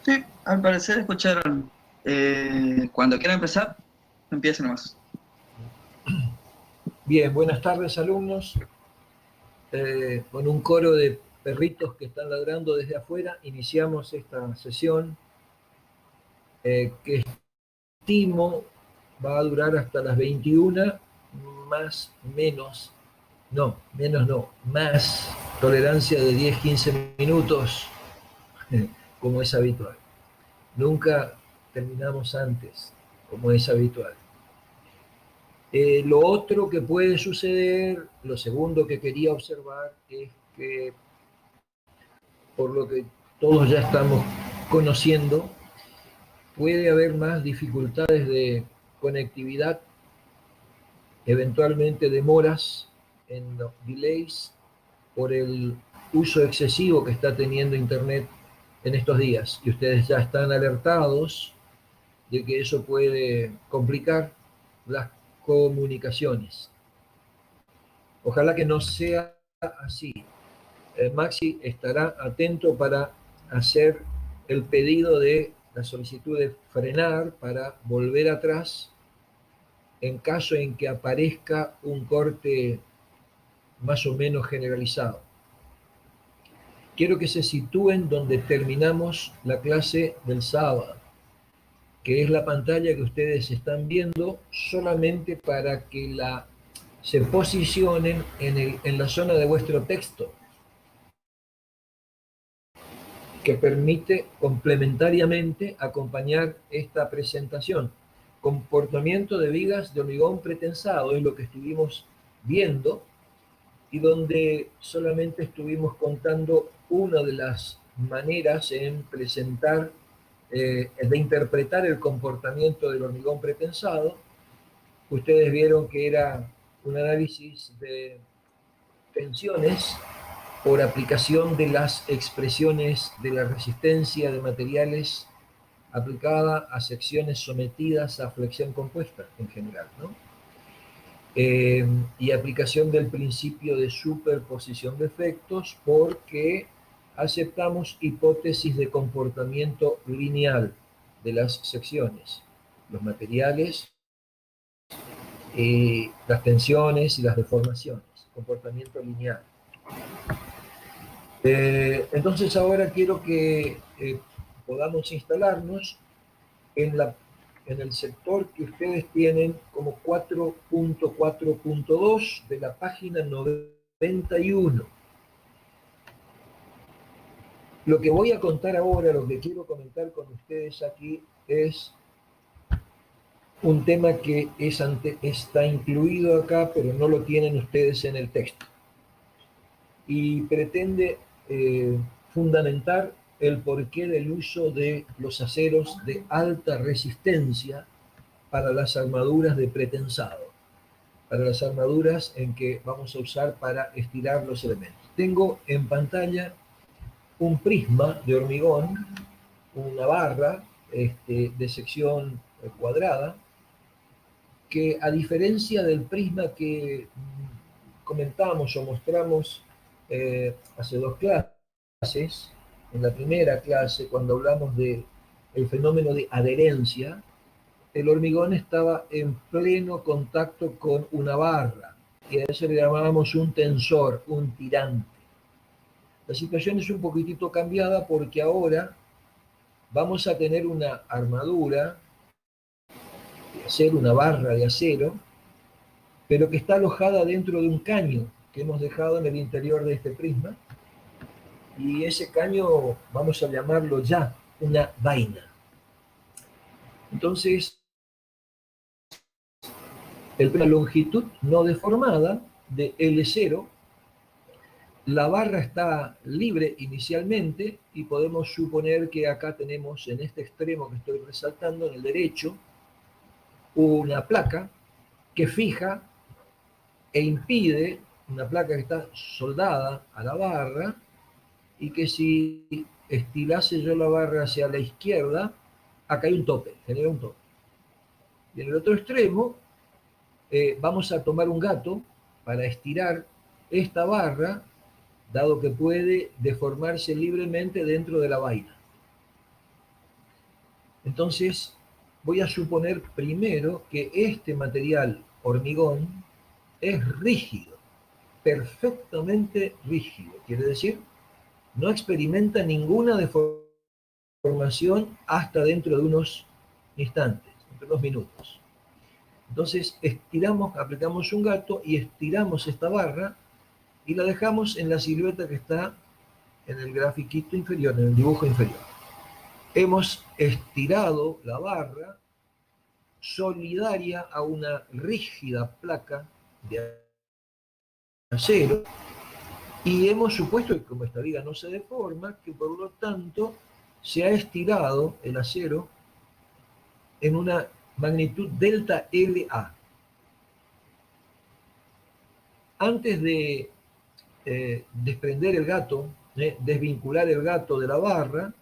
Sí, al parecer escucharon. Cuando quieran empezar, empiecen nomás. Bien, buenas tardes alumnos. Con un coro de perritos que están ladrando desde afuera, iniciamos esta sesión que estimo va a durar hasta las 21, más, menos, no, menos no, más tolerancia de 10-15 minutos, como es habitual. Nunca terminamos antes, como es habitual. Lo otro que puede suceder, lo segundo que quería observar es que, por lo que todos ya estamos conociendo, puede haber más dificultades de conectividad, eventualmente demoras en los delays por el uso excesivo que está teniendo Internet en estos días. Y ustedes ya están alertados de que eso puede complicar las comunicaciones. Ojalá que no sea así. Maxi estará atento para hacer el pedido de la solicitud de frenar para volver atrás en caso en que aparezca un corte más o menos generalizado. Quiero que se sitúen donde terminamos la clase del sábado, que es la pantalla que ustedes están viendo, solamente para que se posicionen en la zona de vuestro texto, que permite complementariamente acompañar esta presentación. Comportamiento de vigas de hormigón pretensado es lo que estuvimos viendo, y donde solamente estuvimos contando una de las maneras en presentar, de interpretar el comportamiento del hormigón pretensado. Ustedes vieron que era un análisis de tensiones por aplicación de las expresiones de la resistencia de materiales aplicada a secciones sometidas a flexión compuesta en general, ¿no? Y aplicación del principio de superposición de efectos, porque aceptamos hipótesis de comportamiento lineal de las secciones, los materiales, las tensiones y las deformaciones, comportamiento lineal. Entonces ahora quiero que podamos instalarnos en el sector que ustedes tienen como 4.4.2 de la página 91. Lo que voy a contar ahora, lo que quiero comentar con ustedes aquí, es un tema que está incluido acá, pero no lo tienen ustedes en el texto. Y pretende fundamentar el porqué del uso de los aceros de alta resistencia para las armaduras de pretensado, para las armaduras en que vamos a usar para estirar los elementos. Tengo en pantalla un prisma de hormigón, una barra de sección cuadrada, que a diferencia del prisma que comentamos o mostramos hace dos clases, en la primera clase, cuando hablamos del fenómeno de adherencia, el hormigón estaba en pleno contacto con una barra, y a eso le llamábamos un tensor, un tirante. La situación es un poquitito cambiada porque ahora vamos a tener una armadura de acero, una barra de acero, pero que está alojada dentro de un caño que hemos dejado en el interior de este prisma, y ese caño vamos a llamarlo ya una vaina. Entonces, la longitud no deformada de L0, la barra está libre inicialmente, y podemos suponer que acá tenemos, en este extremo que estoy resaltando, en el derecho, una placa que fija e impide, una placa que está soldada a la barra, y que si estilase yo la barra hacia la izquierda, acá hay un tope, genera un tope. Y en el otro extremo, vamos a tomar un gato para estirar esta barra, dado que puede deformarse libremente dentro de la vaina. Entonces, voy a suponer primero que este material hormigón es rígido, perfectamente rígido. Quiere decir, no experimenta ninguna deformación hasta dentro de unos instantes, dentro de unos minutos. Entonces, estiramos, aplicamos un gato y estiramos esta barra y la dejamos en la silueta que está en el grafiquito inferior, en el dibujo inferior. Hemos estirado la barra solidaria a una rígida placa de acero y hemos supuesto que como esta viga no se deforma, que por lo tanto se ha estirado el acero en una magnitud delta LA. Antes de desprender el gato, desvincular el gato de la barra,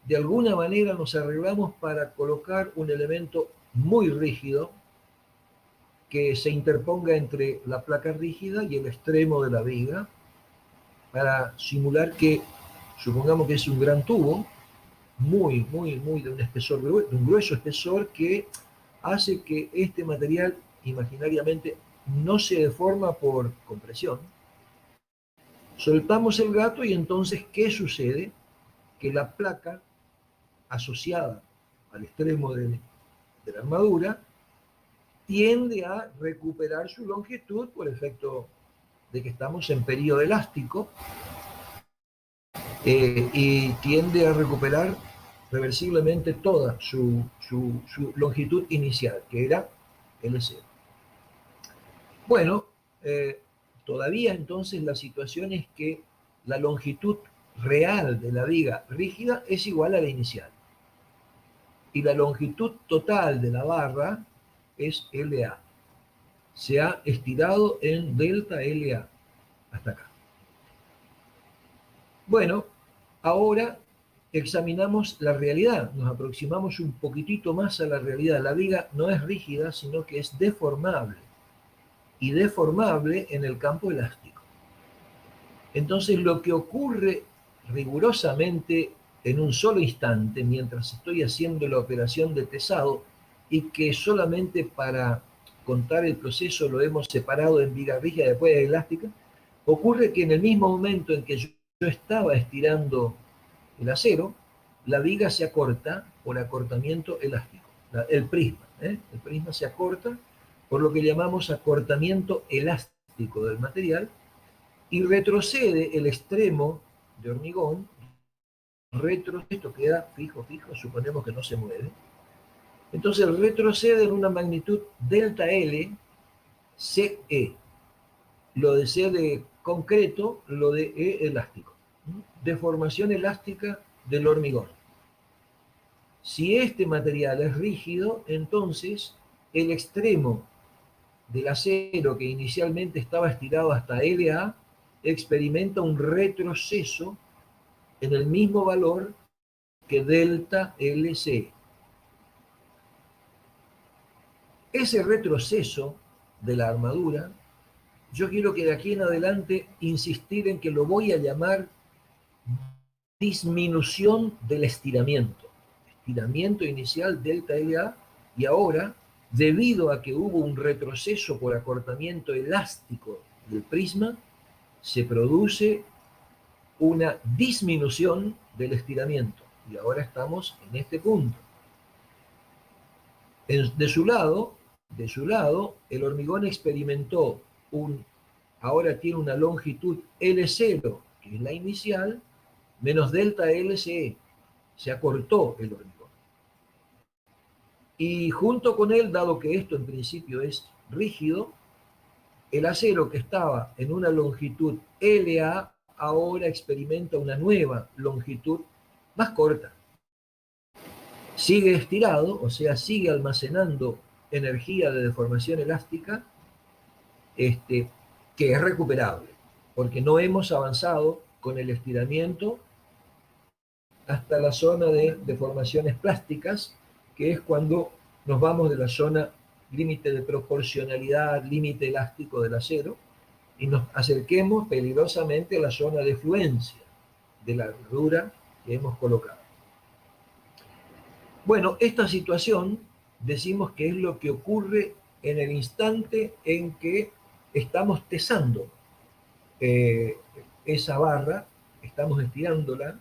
de alguna manera nos arreglamos para colocar un elemento muy rígido que se interponga entre la placa rígida y el extremo de la viga para simular que, supongamos que es un gran tubo, muy de un espesor, de un grueso espesor que hace que este material imaginariamente no se deforma por compresión. Soltamos el gato y entonces, ¿qué sucede? Que la placa asociada al extremo de la armadura tiende a recuperar su longitud por efecto de que estamos en periodo elástico y tiende a recuperar reversiblemente toda su longitud inicial, que era L0. Bueno, todavía entonces la situación es que la longitud real de la viga rígida es igual a la inicial. Y la longitud total de la barra es LA. Se ha estirado en delta LA hasta acá. Bueno, ahora examinamos la realidad, nos aproximamos un poquitito más a la realidad. La viga no es rígida, sino que es deformable. Y deformable en el campo elástico. Entonces lo que ocurre rigurosamente en un solo instante, mientras estoy haciendo la operación de tesado, y que solamente para contar el proceso lo hemos separado en viga rígida y después de elástica, ocurre que en el mismo momento en que yo estaba estirando el acero, la viga se acorta por acortamiento elástico, el prisma. El prisma se acorta por lo que llamamos acortamiento elástico del material, y retrocede el extremo de hormigón, esto queda fijo, suponemos que no se mueve. Entonces retrocede en una magnitud delta L, CE. Lo de C de concreto, lo de E elástico. Deformación elástica del hormigón. Si este material es rígido, entonces el extremo del acero que inicialmente estaba estirado hasta LA experimenta un retroceso en el mismo valor que delta LC. Ese retroceso de la armadura, yo quiero que de aquí en adelante insistir en que lo voy a llamar disminución del estiramiento. Estiramiento inicial delta LA, y ahora, debido a que hubo un retroceso por acortamiento elástico del prisma, se produce una disminución del estiramiento. Y ahora estamos en este punto. De su lado, el hormigón experimentó ahora tiene una longitud L0, que es la inicial, menos delta LCE. Se acortó el hormigón. Y junto con él, dado que esto en principio es rígido, el acero que estaba en una longitud LA ahora experimenta una nueva longitud más corta. Sigue estirado, o sea, sigue almacenando energía de deformación elástica, que es recuperable, porque no hemos avanzado con el estiramiento hasta la zona de deformaciones plásticas, que es cuando nos vamos de la zona límite de proporcionalidad, límite elástico del acero, y nos acerquemos peligrosamente a la zona de fluencia de la armadura que hemos colocado. Bueno, esta situación decimos que es lo que ocurre en el instante en que estamos tesando esa barra, estamos estirándola,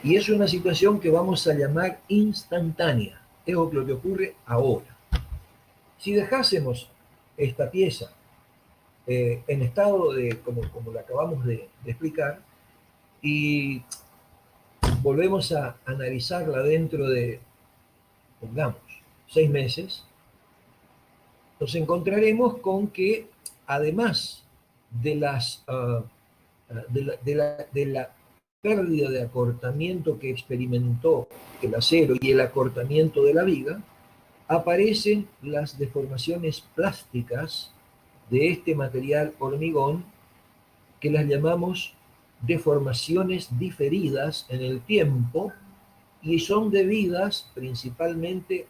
y es una situación que vamos a llamar instantánea. Es lo que ocurre ahora. Si dejásemos esta pieza en estado de, como lo acabamos de explicar, y volvemos a analizarla dentro de, pongamos, 6 meses, nos encontraremos con que además de la pérdida de acortamiento que experimentó el acero y el acortamiento de la viga, aparecen las deformaciones plásticas de este material hormigón, que las llamamos deformaciones diferidas en el tiempo, y son debidas principalmente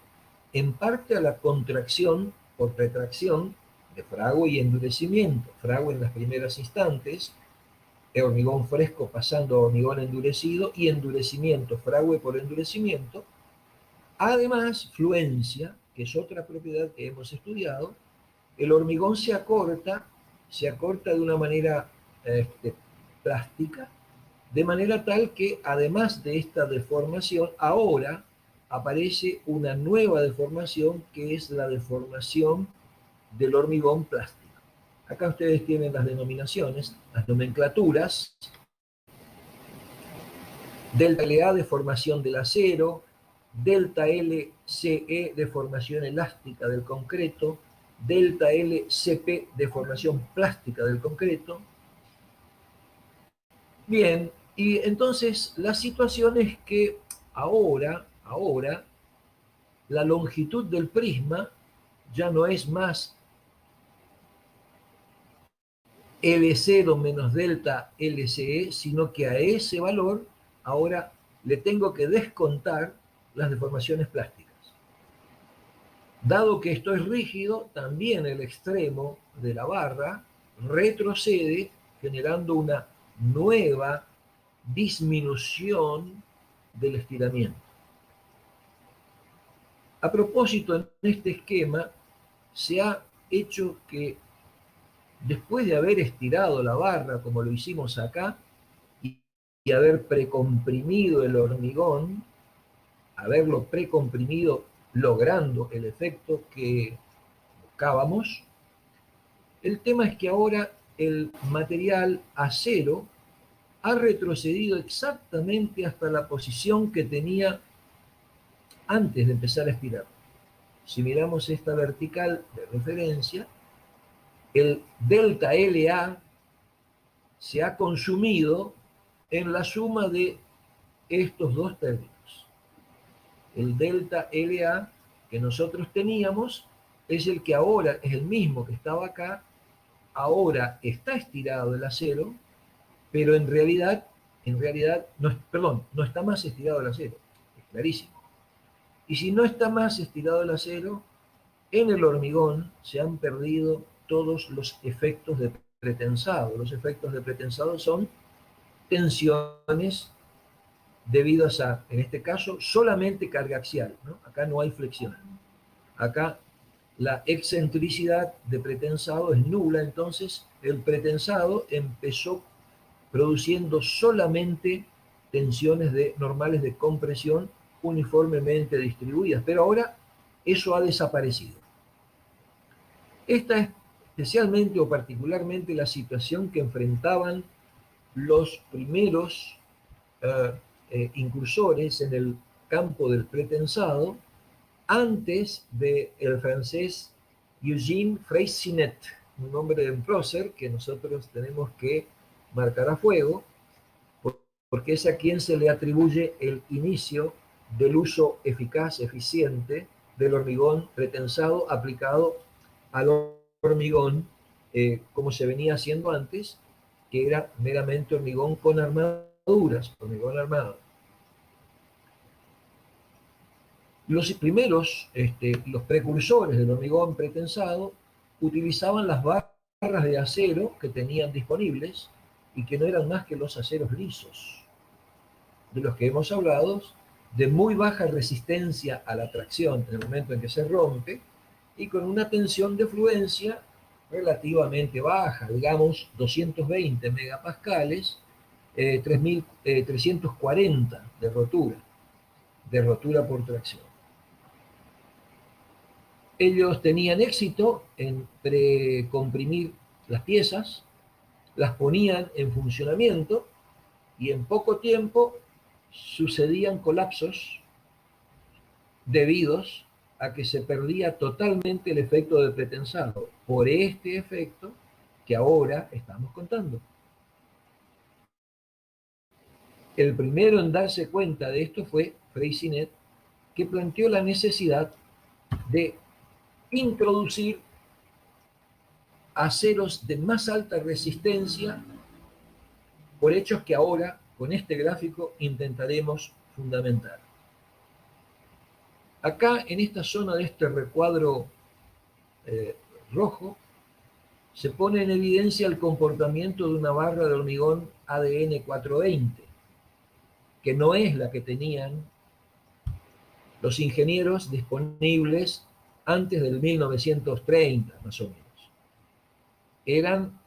en parte a la contracción por retracción de fragua y endurecimiento. Fragua en las primeras instantes, el hormigón fresco pasando a hormigón endurecido, y endurecimiento, fragua por endurecimiento. Además, fluencia, que es otra propiedad que hemos estudiado. El hormigón se acorta de una manera plástica, de manera tal que además de esta deformación, ahora aparece una nueva deformación, que es la deformación del hormigón plástico. Acá ustedes tienen las denominaciones, las nomenclaturas. Delta LA, deformación del acero; delta LCE, deformación elástica del concreto; delta LCP, deformación plástica del concreto. Bien, y entonces la situación es que ahora, la longitud del prisma ya no es más L0 menos delta LCE, sino que a ese valor ahora le tengo que descontar las deformaciones plásticas. Dado que esto es rígido, también el extremo de la barra retrocede, generando una nueva disminución del estiramiento. A propósito, en este esquema se ha hecho que, después de haber estirado la barra como lo hicimos acá, y haber precomprimido el hormigón, haberlo precomprimido logrando el efecto que buscábamos, el tema es que ahora el material acero ha retrocedido exactamente hasta la posición que tenía antes de empezar a estirar. Si miramos esta vertical de referencia, el delta LA se ha consumido en la suma de estos dos términos. El delta LA que nosotros teníamos es el que ahora es el mismo que estaba acá. Ahora está estirado el acero, pero en realidad no está más estirado el acero, es clarísimo. Y si no está más estirado el acero, en el hormigón se han perdido todos los efectos de pretensado. Los efectos de pretensado son tensiones debidas a, en este caso, solamente carga axial, ¿no? Acá no hay flexión. Acá la excentricidad de pretensado es nula, entonces el pretensado empezó produciendo solamente tensiones normales de compresión uniformemente distribuidas, pero ahora eso ha desaparecido. Esta es especialmente o particularmente la situación que enfrentaban los primeros incursores en el campo del pretensado antes del francés Eugène Freycinet, un nombre de un prócer que nosotros tenemos que marcar a fuego, porque es a quien se le atribuye el inicio del uso eficaz, eficiente del hormigón pretensado aplicado al hormigón como se venía haciendo antes, que era meramente hormigón con armaduras, hormigón armado. Los primeros, los precursores del hormigón pretensado, utilizaban las barras de acero que tenían disponibles y que no eran más que los aceros lisos, de los que hemos hablado, de muy baja resistencia a la tracción en el momento en que se rompe y con una tensión de fluencia relativamente baja, digamos 220 megapascales, 340 de rotura por tracción. Ellos tenían éxito en precomprimir las piezas, las ponían en funcionamiento y en poco tiempo sucedían colapsos debidos a que se perdía totalmente el efecto de pretensado por este efecto que ahora estamos contando. El primero en darse cuenta de esto fue Freycinet, que planteó la necesidad de introducir aceros de más alta resistencia por hechos que ahora con este gráfico intentaremos fundamentar. Acá en esta zona de este recuadro rojo se pone en evidencia el comportamiento de una barra de hormigón ADN 420, que no es la que tenían los ingenieros disponibles antes del 1930, más o menos. Eran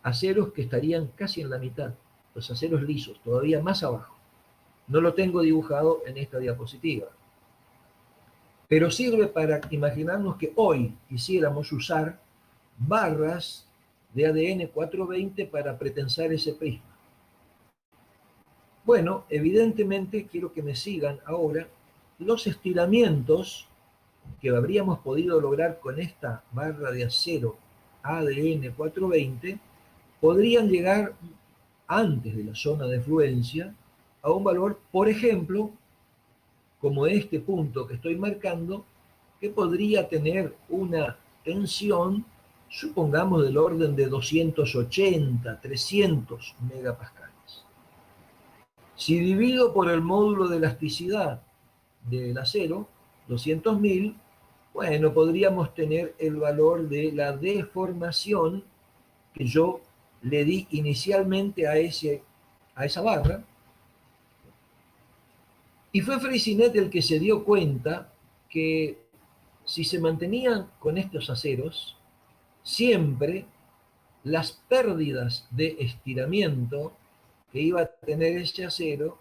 aceros que estarían casi en la mitad, los aceros lisos, todavía más abajo. No lo tengo dibujado en esta diapositiva. Pero sirve para imaginarnos que hoy quisiéramos usar barras de ADN 420 para pretensar ese prisma. Bueno, evidentemente quiero que me sigan ahora los estiramientos que habríamos podido lograr con esta barra de acero ADN 420 podrían llegar antes de la zona de fluencia a un valor, por ejemplo, como este punto que estoy marcando, que podría tener una tensión, supongamos, del orden de 280, 300 megapascales. Si divido por el módulo de elasticidad del acero, 200.000, bueno, podríamos tener el valor de la deformación que yo le di inicialmente a esa barra. Y fue Freycinet el que se dio cuenta que si se mantenían con estos aceros, siempre las pérdidas de estiramiento que iba a tener ese acero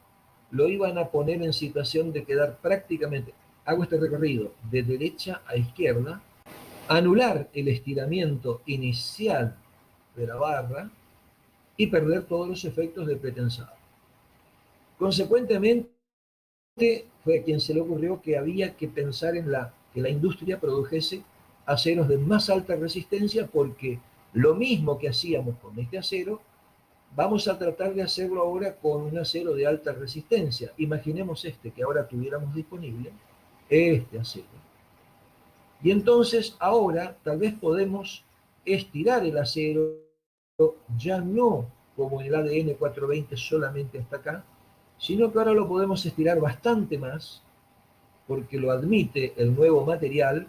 lo iban a poner en situación de quedar prácticamente, hago este recorrido de derecha a izquierda, anular el estiramiento inicial de la barra y perder todos los efectos de pretensado. Consecuentemente, fue a quien se le ocurrió que había que pensar en que la industria produjese aceros de más alta resistencia, porque lo mismo que hacíamos con este acero, vamos a tratar de hacerlo ahora con un acero de alta resistencia. Imaginemos que ahora tuviéramos disponible, este acero. Y entonces ahora tal vez podemos estirar el acero, ya no como en el ADN 420 solamente hasta acá, sino que ahora lo podemos estirar bastante más, porque lo admite el nuevo material.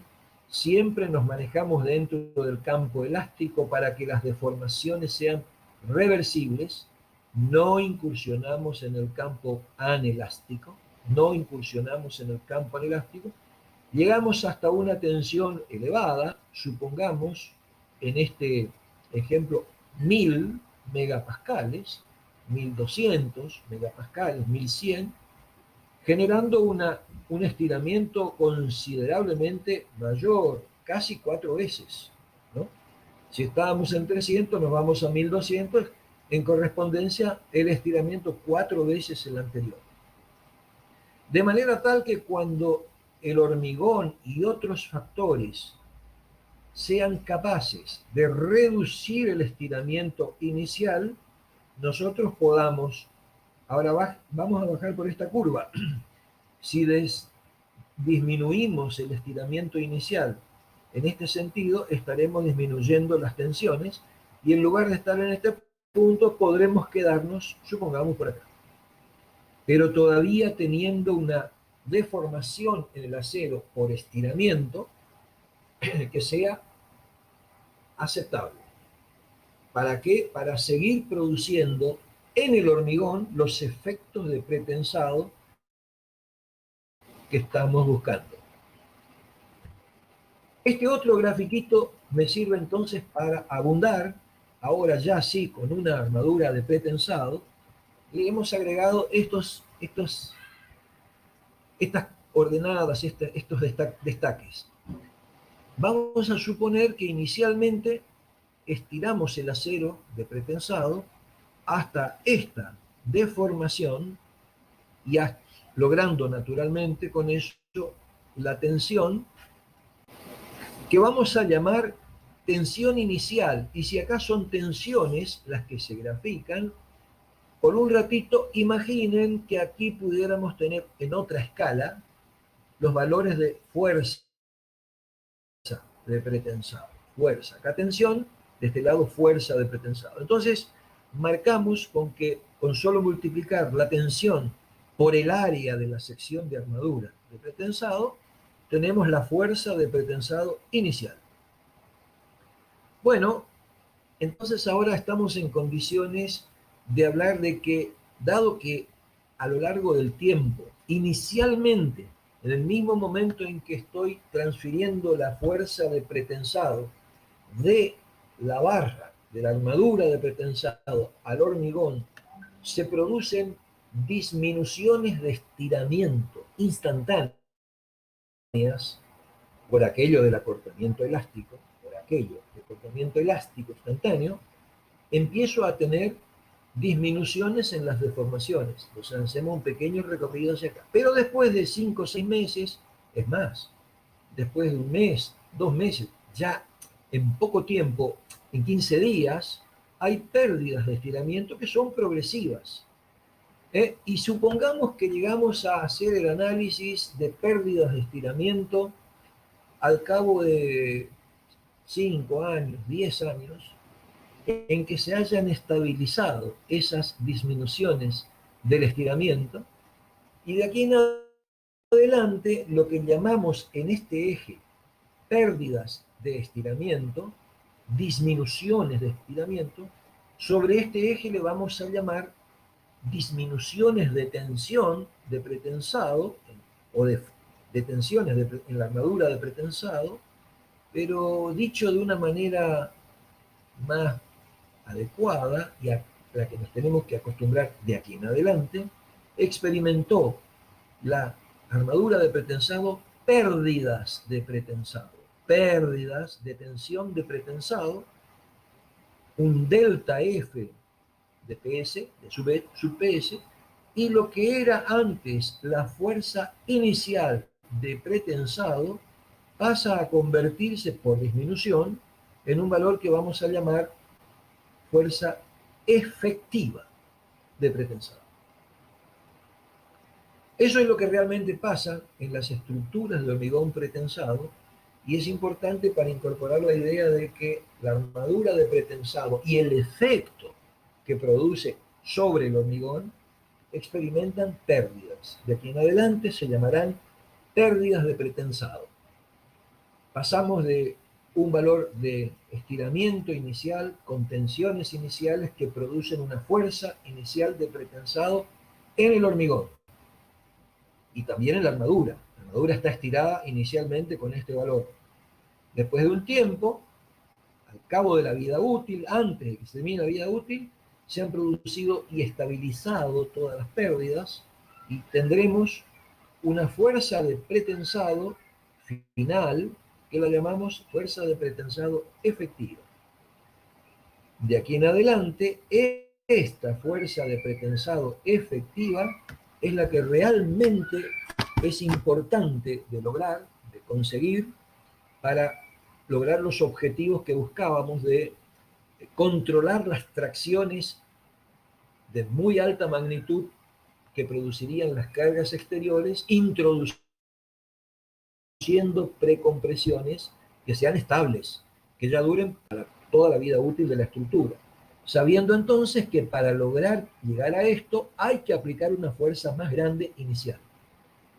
Siempre nos manejamos dentro del campo elástico para que las deformaciones sean reversibles. No incursionamos en el campo anelástico, llegamos hasta una tensión elevada, supongamos, en este ejemplo, 1000 megapascales, 1200 megapascales, 1100, generando un estiramiento considerablemente mayor, casi 4 veces, ¿no? Si estábamos en 300, nos vamos a 1200, en correspondencia el estiramiento 4 veces el anterior. De manera tal que cuando el hormigón y otros factores sean capaces de reducir el estiramiento inicial, nosotros podamos, ahora vamos a bajar por esta curva, si disminuimos el estiramiento inicial en este sentido, estaremos disminuyendo las tensiones y en lugar de estar en este punto podremos quedarnos, supongamos, por acá. Pero todavía teniendo una deformación en el acero por estiramiento que sea aceptable. ¿Para qué? Para seguir produciendo en el hormigón los efectos de pretensado que estamos buscando. Este otro grafiquito me sirve entonces para abundar, ahora ya sí con una armadura de pretensado, le hemos agregado estas ordenadas, estos destaques. Vamos a suponer que inicialmente estiramos el acero de pretensado hasta esta deformación y logrando naturalmente con eso la tensión que vamos a llamar tensión inicial. Y si acá son tensiones las que se grafican, por un ratito imaginen que aquí pudiéramos tener en otra escala los valores de fuerza de pretensado. Fuerza, acá tensión, de este lado fuerza de pretensado. Entonces, marcamos con solo multiplicar la tensión por el área de la sección de armadura de pretensado, tenemos la fuerza de pretensado inicial. Bueno, entonces ahora estamos en condiciones de hablar de que, dado que a lo largo del tiempo, inicialmente, en el mismo momento en que estoy transfiriendo la fuerza de pretensado de la barra, de la armadura de pretensado al hormigón, se producen disminuciones de estiramiento instantáneas por aquello del acortamiento elástico, instantáneo, empiezo a tener disminuciones en las deformaciones. O sea, hacemos un pequeño recorrido hacia acá. Pero después de 5 o 6 meses, es más, después de un mes, 2 meses, ya en poco tiempo, en 15 días, hay pérdidas de estiramiento que son progresivas. Y supongamos que llegamos a hacer el análisis de pérdidas de estiramiento al cabo de 5 años, 10 años, en que se hayan estabilizado esas disminuciones del estiramiento, y de aquí en adelante lo que llamamos en este eje pérdidas de estiramiento, disminuciones de estiramiento, sobre este eje le vamos a llamar disminuciones de tensión de pretensado o de tensiones en la armadura de pretensado, pero dicho de una manera más adecuada y a la que nos tenemos que acostumbrar de aquí en adelante, experimentó la armadura de pretensado pérdidas de pretensado, pérdidas de tensión de pretensado, un delta F de PS, de sub PS, y lo que era antes la fuerza inicial de pretensado pasa a convertirse por disminución en un valor que vamos a llamar fuerza efectiva de pretensado. Eso es lo que realmente pasa en las estructuras de hormigón pretensado, y es importante para incorporar la idea de que la armadura de pretensado y el efecto que produce sobre el hormigón experimentan pérdidas. De aquí en adelante se llamarán pérdidas de pretensado. Pasamos de un valor de estiramiento inicial con tensiones iniciales que producen una fuerza inicial de pretensado en el hormigón y también en la armadura. La armadura está estirada inicialmente con este valor. Después de un tiempo, al cabo de la vida útil, antes de que se termine la vida útil, se han producido y estabilizado todas las pérdidas y tendremos una fuerza de pretensado final que la llamamos fuerza de pretensado efectiva. De aquí en adelante, esta fuerza de pretensado efectiva es la que realmente es importante de lograr, de conseguir, para lograr los objetivos que buscábamos de controlar las tracciones de muy alta magnitud que producirían las cargas exteriores, introduciendo precompresiones que sean estables, que ya duren para toda la vida útil de la estructura. Sabiendo entonces que para lograr llegar a esto hay que aplicar una fuerza más grande inicial.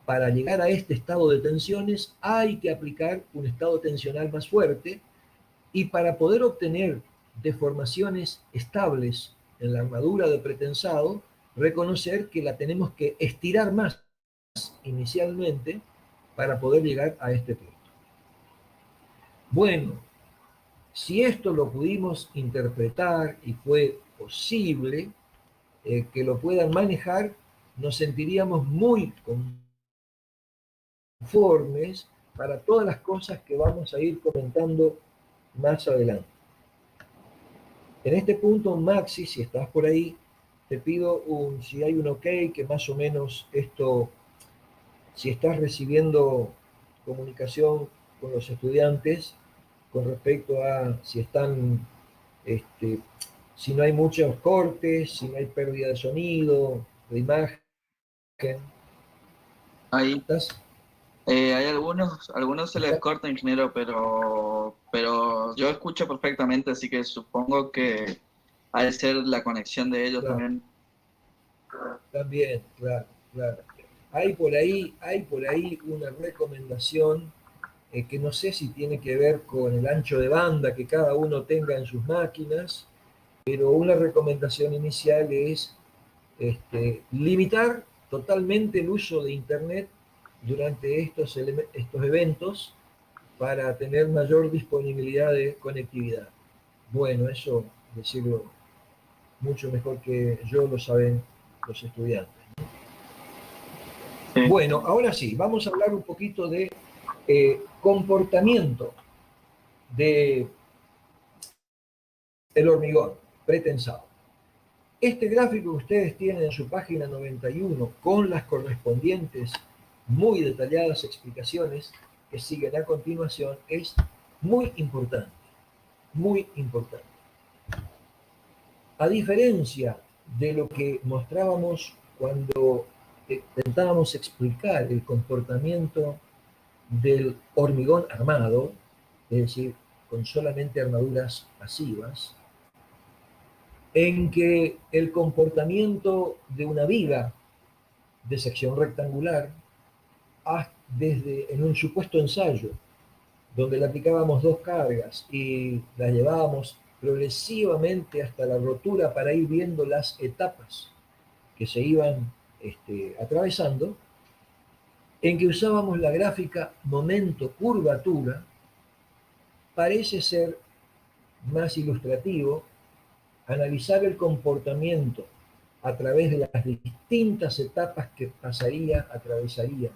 Para llegar a este estado de tensiones hay que aplicar un estado tensional más fuerte, y para poder obtener deformaciones estables en la armadura de pretensado, reconocer que la tenemos que estirar más inicialmente para poder llegar a este punto. Bueno, si esto lo pudimos interpretar y fue posible que lo puedan manejar, nos sentiríamos muy conformes para todas las cosas que vamos a ir comentando más adelante. En este punto, Maxi, si estás por ahí, te pido si hay un ok, que más o menos esto, si estás recibiendo comunicación con los estudiantes con respecto a si están, si no hay muchos cortes, si no hay pérdida de sonido, de imagen. Ahí. ¿Estás? Hay algunos se les corta, ingeniero, pero yo escucho perfectamente, así que supongo que ha de ser la conexión de ellos Claro, también. también, claro, claro. Hay por ahí una recomendación que no sé si tiene que ver con el ancho de banda que cada uno tenga en sus máquinas, pero una recomendación inicial es limitar totalmente el uso de Internet durante estos eventos para tener mayor disponibilidad de conectividad. Bueno, eso decirlo mucho mejor que yo lo saben los estudiantes. Sí. Bueno, ahora sí, vamos a hablar un poquito de comportamiento del hormigón pretensado. Este gráfico que ustedes tienen en su página 91 con las correspondientes muy detalladas explicaciones que siguen a continuación es muy importante, muy importante. A diferencia de lo que mostrábamos cuando intentábamos explicar el comportamiento del hormigón armado, es decir, con solamente armaduras pasivas, en que el comportamiento de una viga de sección rectangular, desde en un supuesto ensayo, donde le aplicábamos dos cargas y las llevábamos progresivamente hasta la rotura para ir viendo las etapas que se iban atravesando, en que usábamos la gráfica momento-curvatura, parece ser más ilustrativo analizar el comportamiento a través de las distintas etapas que atravesaría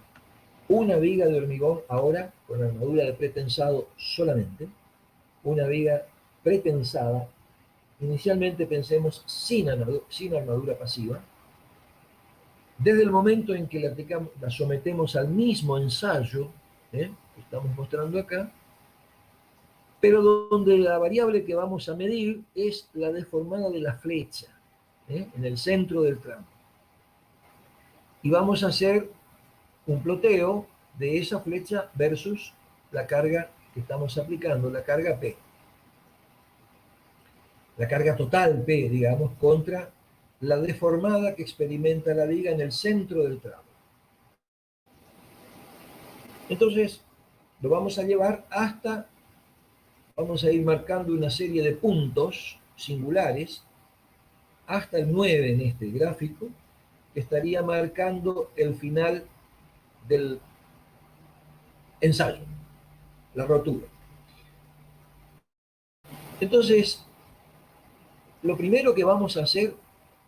una viga de hormigón, ahora con armadura de pretensado solamente, una viga pretensada, inicialmente pensemos sin armadura pasiva, desde el momento en que la sometemos al mismo ensayo que estamos mostrando acá, pero donde la variable que vamos a medir es la deformada de la flecha, en el centro del tramo. Y vamos a hacer un ploteo de esa flecha versus la carga que estamos aplicando, la carga P. La carga total P, digamos, contra la deformada que experimenta la viga en el centro del tramo. Entonces, lo vamos a llevar vamos a ir marcando una serie de puntos singulares hasta el 9 en este gráfico, que estaría marcando el final del ensayo, la rotura. Entonces, lo primero que vamos a hacer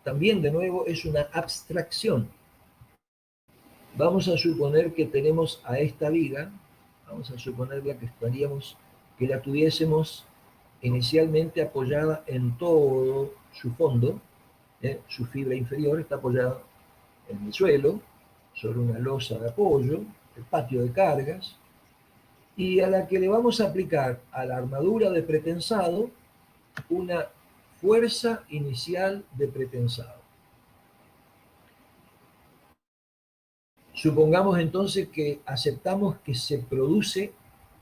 también de nuevo es una abstracción. Vamos a suponer que tenemos a esta viga, vamos a suponerla que la tuviésemos inicialmente apoyada en todo su fondo, su fibra inferior está apoyada en el suelo, sobre una losa de apoyo, el patio de cargas, y a la que le vamos a aplicar a la armadura de pretensado una fuerza inicial de pretensado. Supongamos entonces que aceptamos que se produce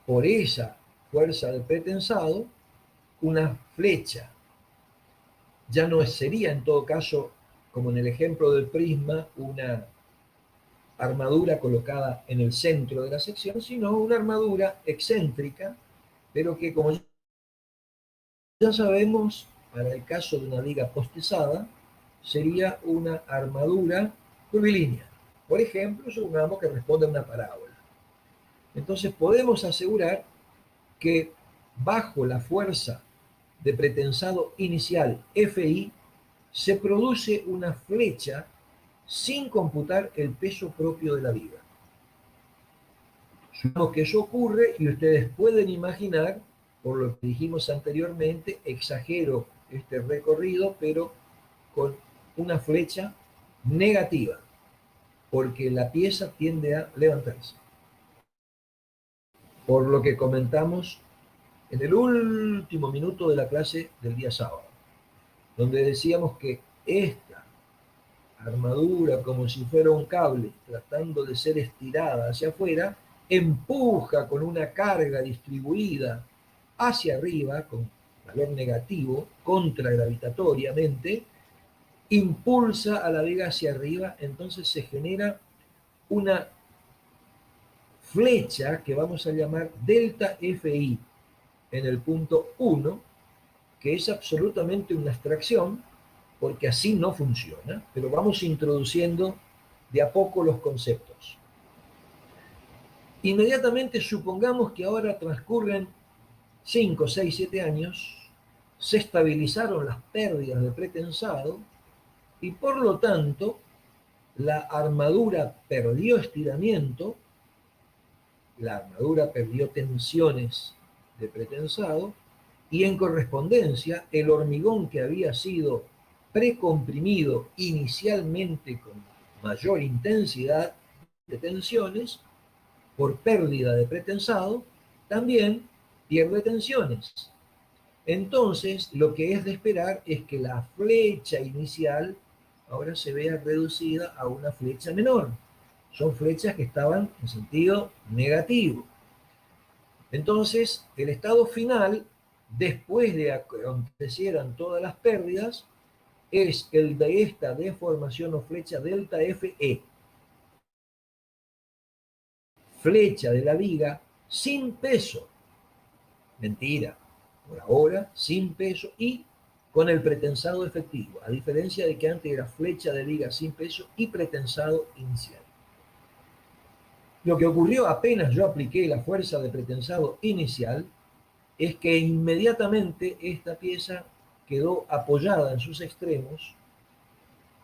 por esa fuerza de pretensado una flecha. Ya no sería en todo caso, como en el ejemplo del prisma, una armadura colocada en el centro de la sección, sino una armadura excéntrica, pero que, como ya sabemos, para el caso de una viga postizada, sería una armadura curvilínea. Por ejemplo, supongamos que responde a una parábola. Entonces podemos asegurar que bajo la fuerza de pretensado inicial Fi se produce una flecha sin computar el peso propio de la viga. Supongamos que eso ocurre y ustedes pueden imaginar, por lo que dijimos anteriormente, exagero este recorrido, pero con una flecha negativa, porque la pieza tiende a levantarse. Por lo que comentamos en el último minuto de la clase del día sábado, donde decíamos que esta armadura, como si fuera un cable, tratando de ser estirada hacia afuera, empuja con una carga distribuida hacia arriba, con valor negativo, contragravitatoriamente, impulsa a la viga hacia arriba, entonces se genera una flecha que vamos a llamar delta Fi en el punto 1, que es absolutamente una abstracción, porque así no funciona, pero vamos introduciendo de a poco los conceptos. Inmediatamente supongamos que ahora transcurren 5, 6, 7 años, se estabilizaron las pérdidas de pretensado y por lo tanto la armadura perdió estiramiento, la armadura perdió tensiones de pretensado y en correspondencia el hormigón que había sido precomprimido inicialmente con mayor intensidad de tensiones por pérdida de pretensado también pierde tensiones. Entonces lo que es de esperar es que la flecha inicial ahora se vea reducida a una flecha menor. Son flechas que estaban en sentido negativo. Entonces, el estado final, después de que acontecieran todas las pérdidas, es el de esta deformación o flecha delta Fe. Flecha de la viga sin peso. Mentira. Por ahora, sin peso y con el pretensado efectivo, a diferencia de que antes era flecha de viga sin peso y pretensado inicial. Lo que ocurrió apenas yo apliqué la fuerza de pretensado inicial es que inmediatamente esta pieza quedó apoyada en sus extremos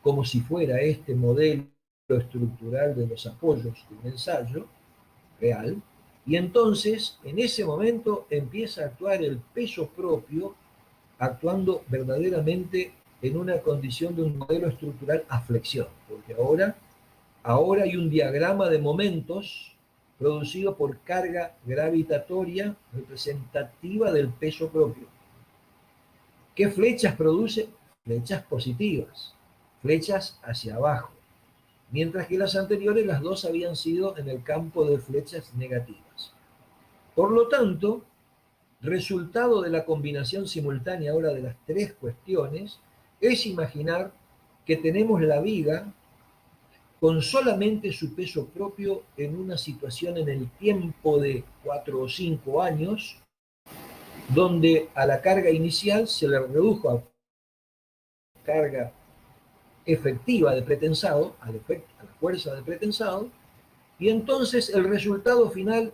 como si fuera este modelo estructural de los apoyos de un ensayo real, y entonces en ese momento empieza a actuar el peso propio, actuando verdaderamente en una condición de un modelo estructural a flexión, porque ahora hay un diagrama de momentos producido por carga gravitatoria representativa del peso propio. ¿Qué flechas produce? Flechas positivas, flechas hacia abajo, mientras que las anteriores, las dos habían sido en el campo de flechas negativas. Por lo tanto, resultado de la combinación simultánea ahora de las tres cuestiones es imaginar que tenemos la viga con solamente su peso propio en una situación en el tiempo de 4 o 5 años, donde a la carga inicial se le redujo a carga efectiva de pretensado, a la fuerza de pretensado, y entonces el resultado final,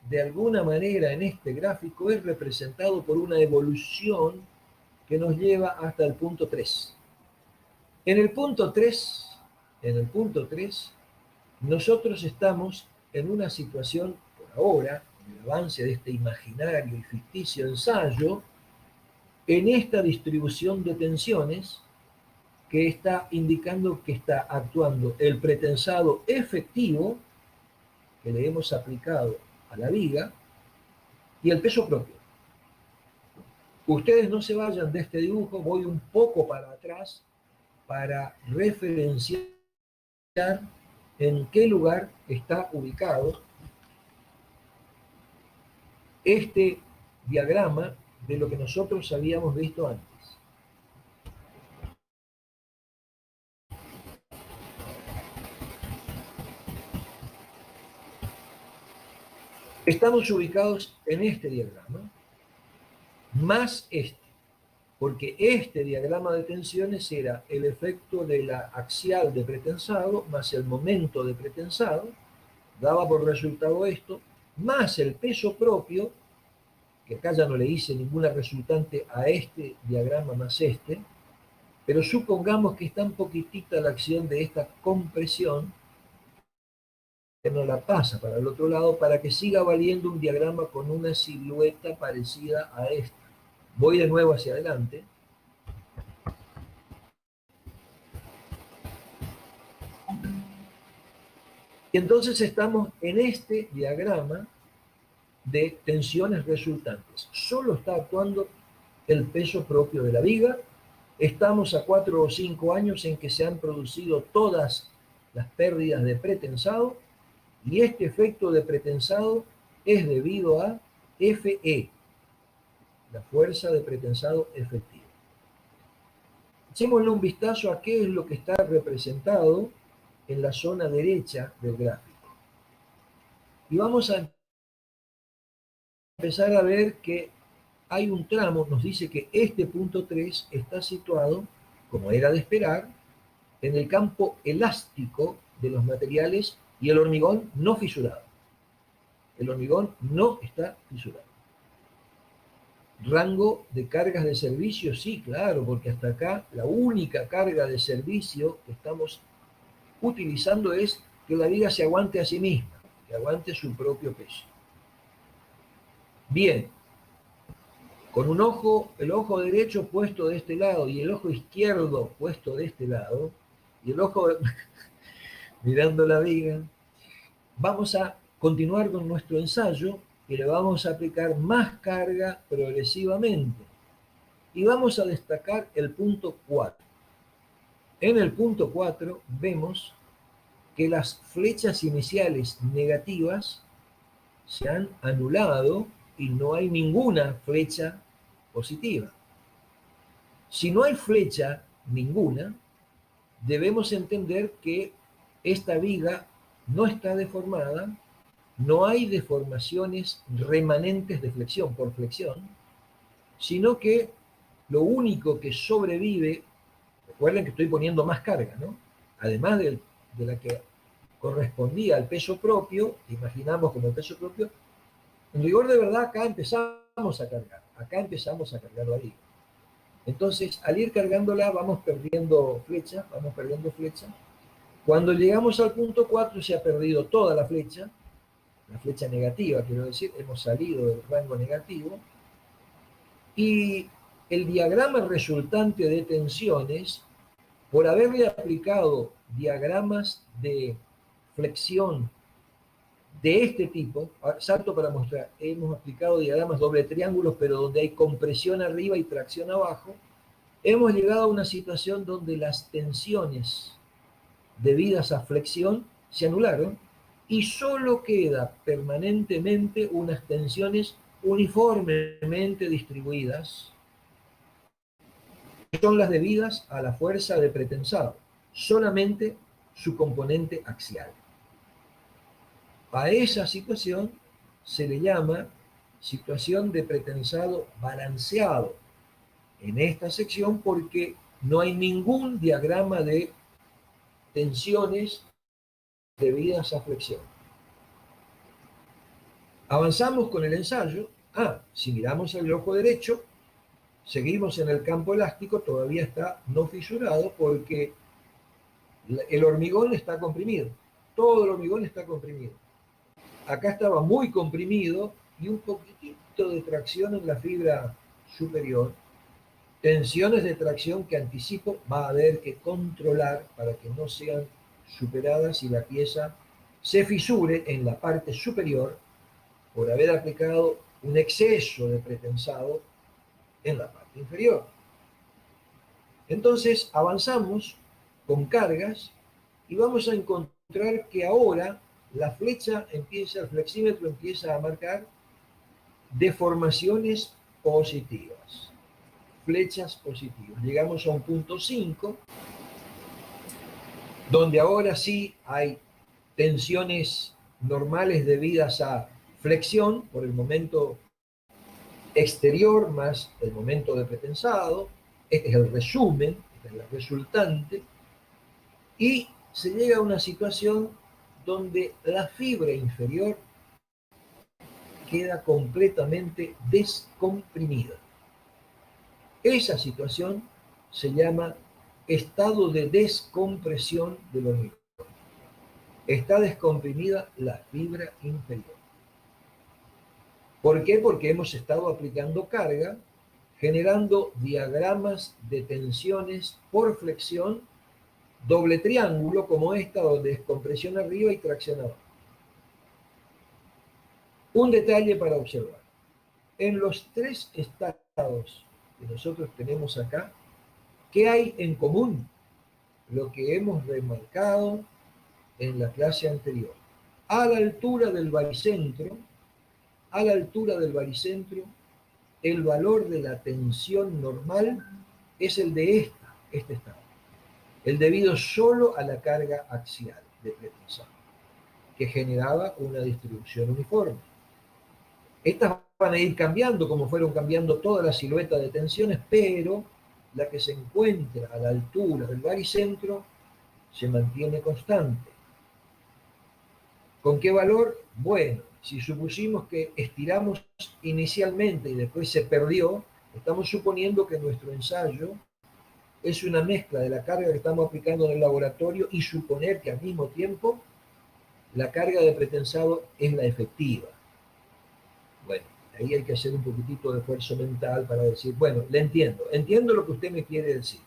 de alguna manera en este gráfico, es representado por una evolución que nos lleva hasta el punto 3. En el punto 3, nosotros estamos en una situación, por ahora, en el avance de este imaginario y ficticio ensayo, en esta distribución de tensiones que está indicando que está actuando el pretensado efectivo que le hemos aplicado a la viga y el peso propio. Ustedes no se vayan de este dibujo, voy un poco para atrás para referenciar en qué lugar está ubicado este diagrama de lo que nosotros habíamos visto antes. Estamos ubicados en este diagrama, más este. porque este diagrama de tensiones era el efecto de la axial de pretensado más el momento de pretensado, daba por resultado esto, más el peso propio, que acá ya no le hice ninguna resultante a este diagrama más este, pero supongamos que es tan poquitita la acción de esta compresión que no la pasa para el otro lado para que siga valiendo un diagrama con una silueta parecida a esta. Voy de nuevo hacia adelante. Y entonces estamos en este diagrama de tensiones resultantes. Solo está actuando el peso propio de la viga. Estamos a 4 o 5 años en que se han producido todas las pérdidas de pretensado y este efecto de pretensado es debido a Fe, la fuerza de pretensado efectiva. Echémosle un vistazo a qué es lo que está representado en la zona derecha del gráfico. Y vamos a empezar a ver que hay un tramo, nos dice que este punto 3 está situado, como era de esperar, en el campo elástico de los materiales y el hormigón no fisurado. El hormigón no está fisurado. Rango de cargas de servicio, sí, claro, porque hasta acá la única carga de servicio que estamos utilizando es que la viga se aguante a sí misma, que aguante su propio peso. Bien, con un ojo, el ojo derecho puesto de este lado y el ojo izquierdo puesto de este lado, y el ojo mirando la viga, vamos a continuar con nuestro ensayo y le vamos a aplicar más carga progresivamente. Y vamos a destacar el punto 4. En el punto 4 vemos que las flechas iniciales negativas se han anulado y no hay ninguna flecha positiva. Si no hay flecha ninguna, debemos entender que esta viga no está deformada, no hay deformaciones remanentes de flexión por flexión, sino que lo único que sobrevive, recuerden que estoy poniendo más carga, ¿no? Además de la que correspondía al peso propio, imaginamos como el peso propio, en rigor de verdad acá empezamos a cargar la viga. Entonces, al ir cargándola vamos perdiendo flecha. Cuando llegamos al punto 4 se ha perdido toda la flecha negativa, quiero decir, hemos salido del rango negativo, y el diagrama resultante de tensiones, por haberle aplicado diagramas de flexión de este tipo, salto para mostrar, hemos aplicado diagramas doble triángulos, pero donde hay compresión arriba y tracción abajo, hemos llegado a una situación donde las tensiones debidas a flexión se anularon y solo queda permanentemente unas tensiones uniformemente distribuidas, que son las debidas a la fuerza de pretensado, solamente su componente axial. A esa situación se le llama situación de pretensado balanceado en esta sección porque no hay ningún diagrama de tensiones debidas a flexión. Avanzamos con el ensayo. Si miramos el ojo derecho, seguimos en el campo elástico, todavía está no fisurado porque el hormigón está comprimido. Todo el hormigón está comprimido. Acá estaba muy comprimido y un poquitito de tracción en la fibra superior. Tensiones de tracción que anticipo va a haber que controlar para que no sean superadas y la pieza se fisure en la parte superior por haber aplicado un exceso de pretensado en la parte inferior. Entonces avanzamos con cargas y vamos a encontrar que ahora la flecha empieza, el flexímetro empieza a marcar deformaciones positivas, flechas positivas. Llegamos a un punto 5, donde ahora sí hay tensiones normales debidas a flexión. Por el momento exterior más el momento de pretensado. Este es el resumen, esta es la resultante, y se llega a una situación donde la fibra inferior queda completamente descomprimida. Esa situación se llama estado de descompresión del hormigón. Está descomprimida la fibra inferior. ¿Por qué? Porque hemos estado aplicando carga, generando diagramas de tensiones por flexión, doble triángulo como esta, donde es compresión arriba y tracción abajo. Un detalle para observar. En los tres estados que nosotros tenemos acá, ¿qué hay en común? Lo que hemos remarcado en la clase anterior. A la altura del baricentro, el valor de la tensión normal es el de este estado, el debido solo a la carga axial de pretensado, que generaba una distribución uniforme. Estas van a ir cambiando, como fueron cambiando toda la silueta de tensiones, pero la que se encuentra a la altura del baricentro se mantiene constante. ¿Con qué valor? Bueno, si supusimos que estiramos inicialmente y después se perdió, estamos suponiendo que nuestro ensayo es una mezcla de la carga que estamos aplicando en el laboratorio y suponer que al mismo tiempo la carga de pretensado es la efectiva. Bueno, ahí hay que hacer un poquitito de esfuerzo mental para decir, bueno, le entiendo lo que usted me quiere decir.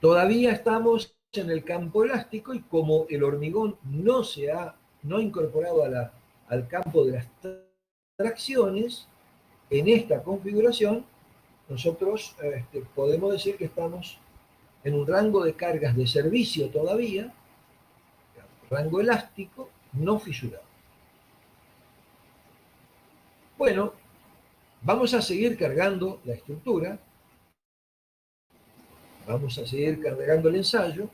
Todavía estamos en el campo elástico y como el hormigón no ha incorporado al campo de las tracciones, en esta configuración nosotros podemos decir que estamos en un rango de cargas de servicio todavía, rango elástico, no fisurado. Bueno, vamos a seguir cargando la estructura, vamos a seguir cargando el ensayo,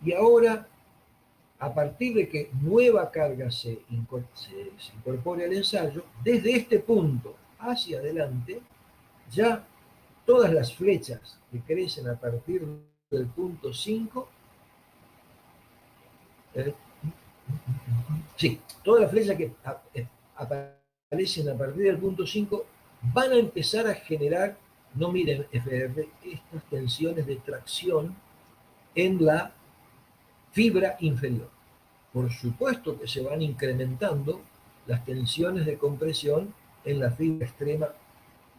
y ahora, a partir de que nueva carga se incorpore al ensayo, desde este punto hacia adelante, ya todas las flechas que crecen a partir del punto 5, todas las flechas que aparecen a partir del punto 5 van a empezar a generar, no miren FR, estas tensiones de tracción en la fibra inferior. Por supuesto que se van incrementando las tensiones de compresión en la fibra extrema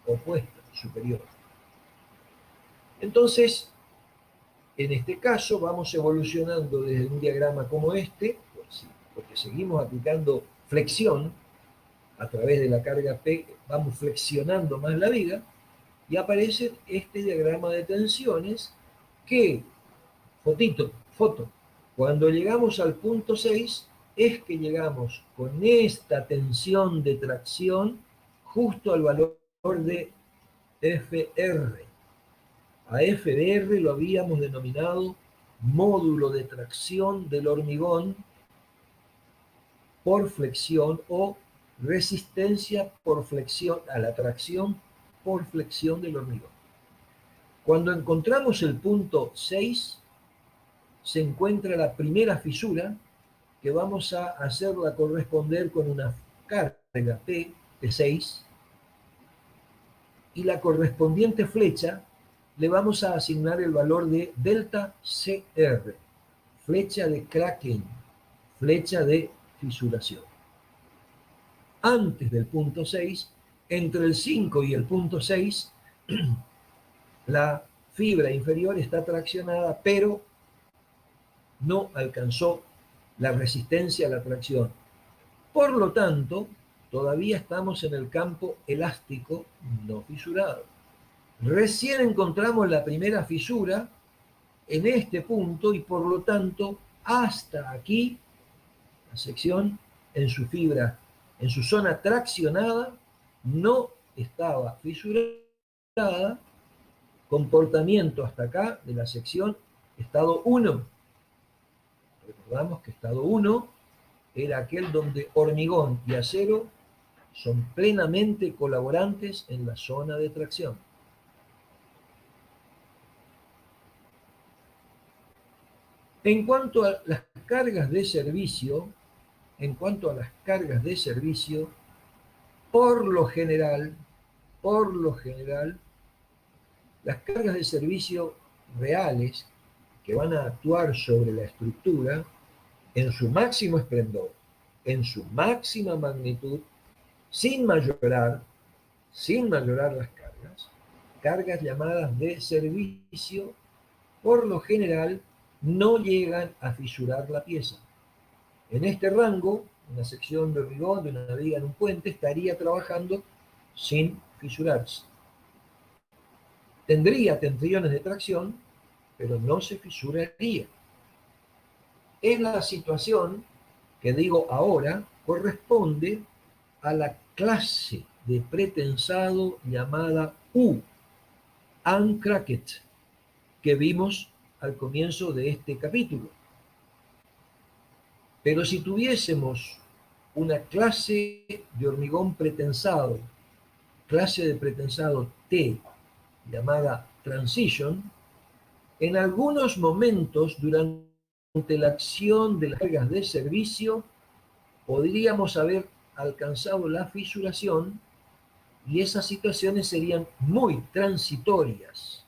opuesta, superior. Entonces, en este caso vamos evolucionando desde un diagrama como este, porque seguimos aplicando flexión a través de la carga P, vamos flexionando más la viga, y aparece este diagrama de tensiones que, foto, cuando llegamos al punto 6, es que llegamos con esta tensión de tracción justo al valor de FR. A FR lo habíamos denominado módulo de tracción del hormigón por flexión o resistencia por flexión a la tracción por flexión del hormigón. Cuando encontramos el punto 6, se encuentra la primera fisura que vamos a hacerla corresponder con una carga P de 6 y la correspondiente flecha le vamos a asignar el valor de delta CR, flecha de cracking, flecha de fisuración. Antes del punto 6, entre el 5 y el punto 6, la fibra inferior está traccionada, pero no alcanzó la resistencia a la tracción. Por lo tanto, todavía estamos en el campo elástico no fisurado. Recién encontramos la primera fisura en este punto y por lo tanto hasta aquí la sección en su fibra, en su zona traccionada, no estaba fisurada. Comportamiento hasta acá de la sección estado 1. Recordamos que estado 1 era aquel donde hormigón y acero son plenamente colaborantes en la zona de tracción. En cuanto a las cargas de servicio, por lo general, las cargas de servicio reales que van a actuar sobre la estructura en su máximo esplendor, en su máxima magnitud, sin mayorar las cargas llamadas de servicio, por lo general no llegan a fisurar la pieza. En este rango, una sección de hormigón de una viga en un puente estaría trabajando sin fisurarse. Tendría tensiones de tracción, pero no se fisuraría. Es la situación que digo ahora corresponde a la clase de pretensado llamada U, uncracked, que vimos al comienzo de este capítulo. Pero si tuviésemos una clase de hormigón pretensado, clase de pretensado T, llamada transition, en algunos momentos durante la acción de las cargas de servicio podríamos haber alcanzado la fisuración y esas situaciones serían muy transitorias,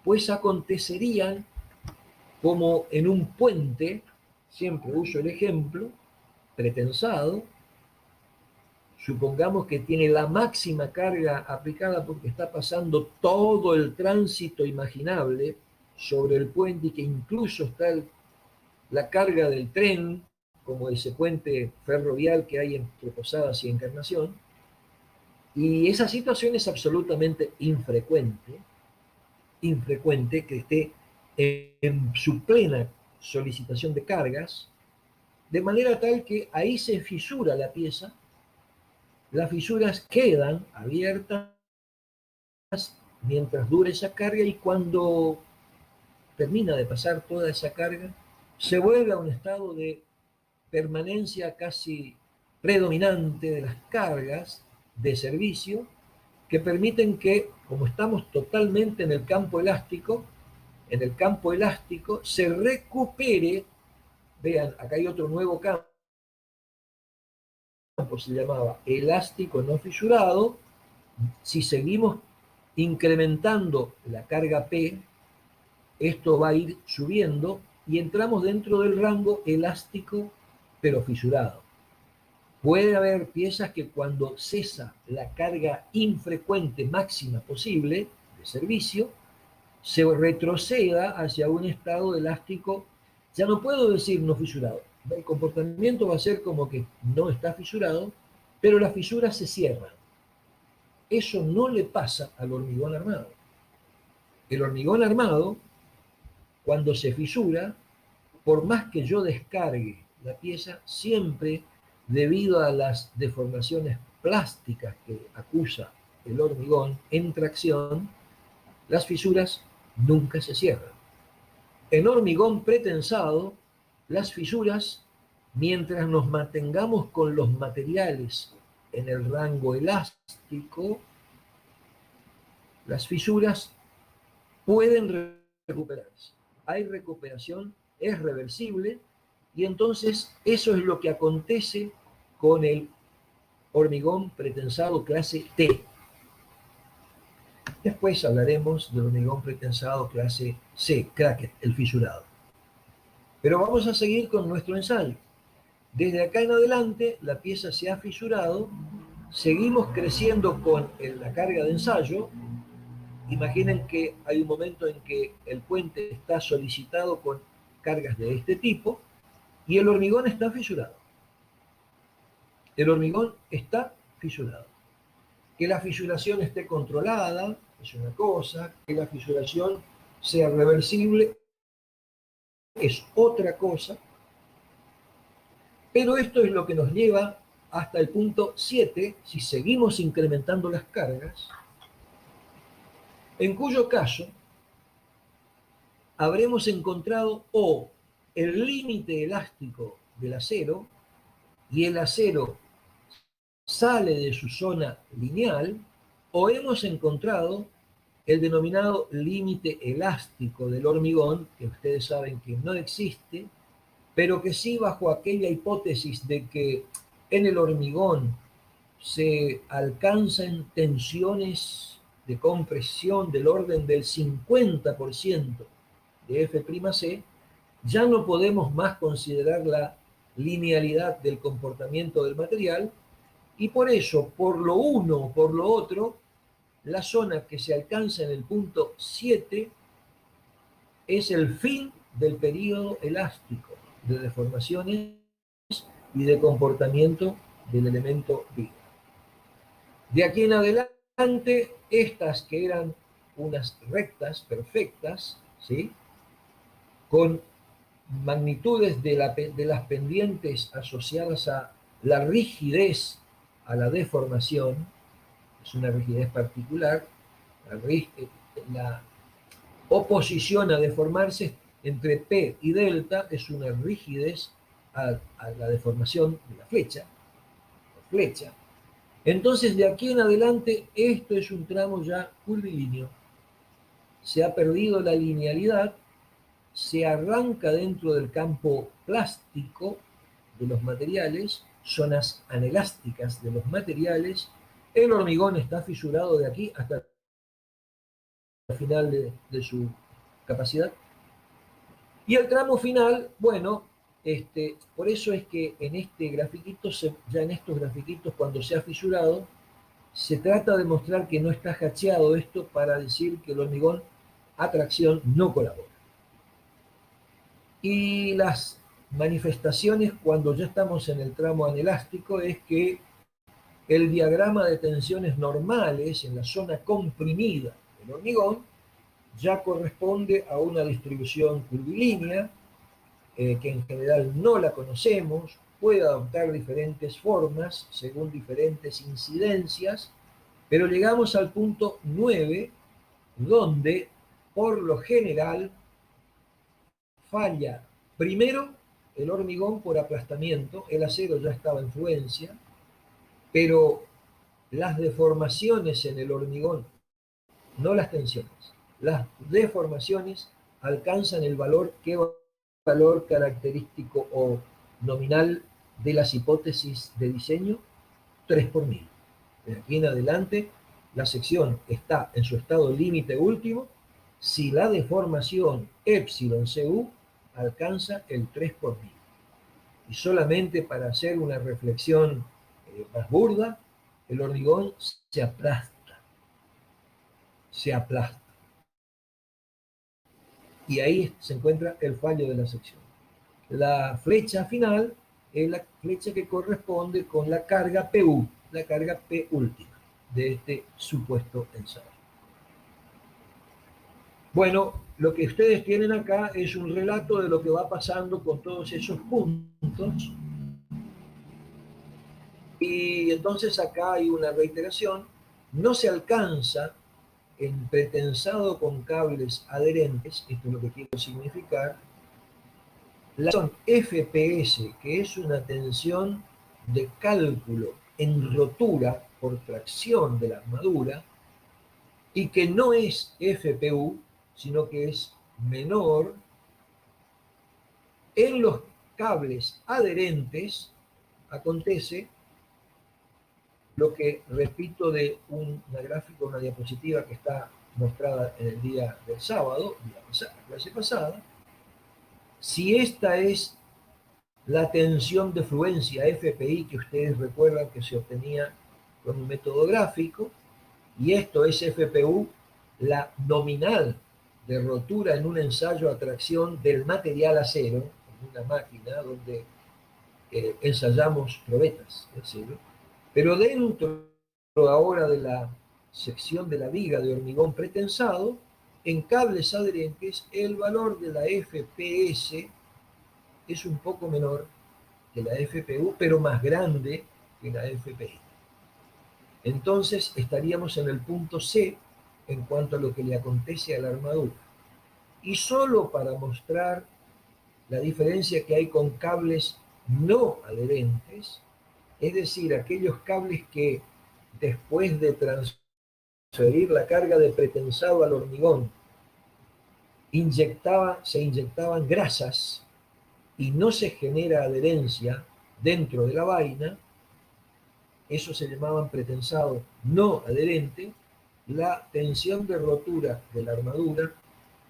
pues acontecerían como en un puente, siempre uso el ejemplo, pretensado, supongamos que tiene la máxima carga aplicada porque está pasando todo el tránsito imaginable sobre el puente y que incluso está la carga del tren, como ese puente ferrovial que hay entre Posadas y Encarnación, y esa situación es absolutamente infrecuente que esté en su plena solicitación de cargas, de manera tal que ahí se fisura la pieza, las fisuras quedan abiertas mientras dure esa carga y cuando termina de pasar toda esa carga, se vuelve a un estado de permanencia casi predominante de las cargas de servicio que permiten que, como estamos totalmente en el campo elástico se recupere, vean, acá hay otro nuevo campo, se llamaba elástico no fisurado. Si seguimos incrementando la carga P, esto va a ir subiendo y entramos dentro del rango elástico pero fisurado. Puede haber piezas que cuando cesa la carga infrecuente máxima posible de servicio, se retroceda hacia un estado elástico, ya no puedo decir no fisurado. El comportamiento va a ser como que no está fisurado, pero las fisuras se cierran. Eso no le pasa al hormigón armado. El hormigón armado, cuando se fisura, por más que yo descargue la pieza, siempre, debido a las deformaciones plásticas que acusa el hormigón en tracción, las fisuras nunca se cierran. En hormigón pretensado, las fisuras, mientras nos mantengamos con los materiales en el rango elástico, las fisuras pueden recuperarse. Hay recuperación, es reversible, y entonces eso es lo que acontece con el hormigón pretensado clase T. Después hablaremos del hormigón pretensado clase C, cracked, el fisurado. Pero vamos a seguir con nuestro ensayo. Desde acá en adelante la pieza se ha fisurado, seguimos creciendo con la carga de ensayo. Imaginen que hay un momento en que el puente está solicitado con cargas de este tipo y el hormigón está fisurado. El hormigón está fisurado. Que la fisuración esté controlada es una cosa, que la fisuración sea reversible es otra cosa, pero esto es lo que nos lleva hasta el punto 7, si seguimos incrementando las cargas, en cuyo caso habremos encontrado o el límite elástico del acero, y el acero sale de su zona lineal, o hemos encontrado el denominado límite elástico del hormigón, que ustedes saben que no existe, pero que sí bajo aquella hipótesis de que en el hormigón se alcanzan tensiones de compresión del orden del 50% de F'C, ya no podemos más considerar la linealidad del comportamiento del material, y por eso, por lo uno o por lo otro, la zona que se alcanza en el punto 7 es el fin del periodo elástico de deformaciones y de comportamiento del elemento vida. De aquí en adelante, estas que eran unas rectas perfectas, ¿sí?, con magnitudes de las pendientes asociadas a la rigidez, a la deformación, es una rigidez particular, la oposición a deformarse entre P y delta es una rigidez a la deformación de la flecha. Entonces, de aquí en adelante, esto es un tramo ya curvilíneo. Se ha perdido la linealidad, se arranca dentro del campo plástico de los materiales, zonas anelásticas de los materiales. El hormigón está fisurado de aquí hasta el final de su capacidad. Y el tramo final, bueno, por eso es que en este grafiquito, ya en estos grafiquitos, cuando se ha fisurado, se trata de mostrar que no está hacheado esto para decir que el hormigón a tracción no colabora. Y las manifestaciones cuando ya estamos en el tramo anelástico es que el diagrama de tensiones normales en la zona comprimida del hormigón ya corresponde a una distribución curvilínea, que en general no la conocemos, puede adoptar diferentes formas según diferentes incidencias, pero llegamos al punto 9, donde por lo general falla primero el hormigón por aplastamiento, el acero ya estaba en fluencia, pero las deformaciones en el hormigón, no las tensiones, las deformaciones alcanzan el valor, ¿qué valor característico o nominal de las hipótesis de diseño? 3 por 1000. De aquí en adelante, la sección está en su estado límite último si la deformación epsilon CU alcanza el 3 por 1000. Y solamente para hacer una reflexión más burda, el hormigón se aplasta. Y ahí se encuentra el fallo de la sección. La flecha final es la flecha que corresponde con la carga PU, la carga P última de este supuesto ensayo. Bueno, lo que ustedes tienen acá es un relato de lo que va pasando con todos esos puntos. Y entonces acá hay una reiteración. No se alcanza en pretensado con cables adherentes, esto es lo que quiero significar, la tensión FPS, que es una tensión de cálculo en rotura por tracción de la armadura, y que no es FPU, sino que es menor. En los cables adherentes acontece lo que repito de una gráfica, una diapositiva que está mostrada en el día del sábado, la clase pasada. Si esta es la tensión de fluencia FPI que ustedes recuerdan que se obtenía con un método gráfico, y esto es FPU, la nominal de rotura en un ensayo a tracción del material acero, en una máquina donde ensayamos probetas de acero, pero dentro ahora de la sección de la viga de hormigón pretensado, en cables adherentes, el valor de la FPS es un poco menor que la FPU, pero más grande que la FPI. Entonces estaríamos en el punto C en cuanto a lo que le acontece a la armadura. Y solo para mostrar la diferencia que hay con cables no adherentes, es decir, aquellos cables que después de transferir la carga de pretensado al hormigón, se inyectaban grasas y no se genera adherencia dentro de la vaina, eso se llamaban pretensado no adherente. La tensión de rotura de la armadura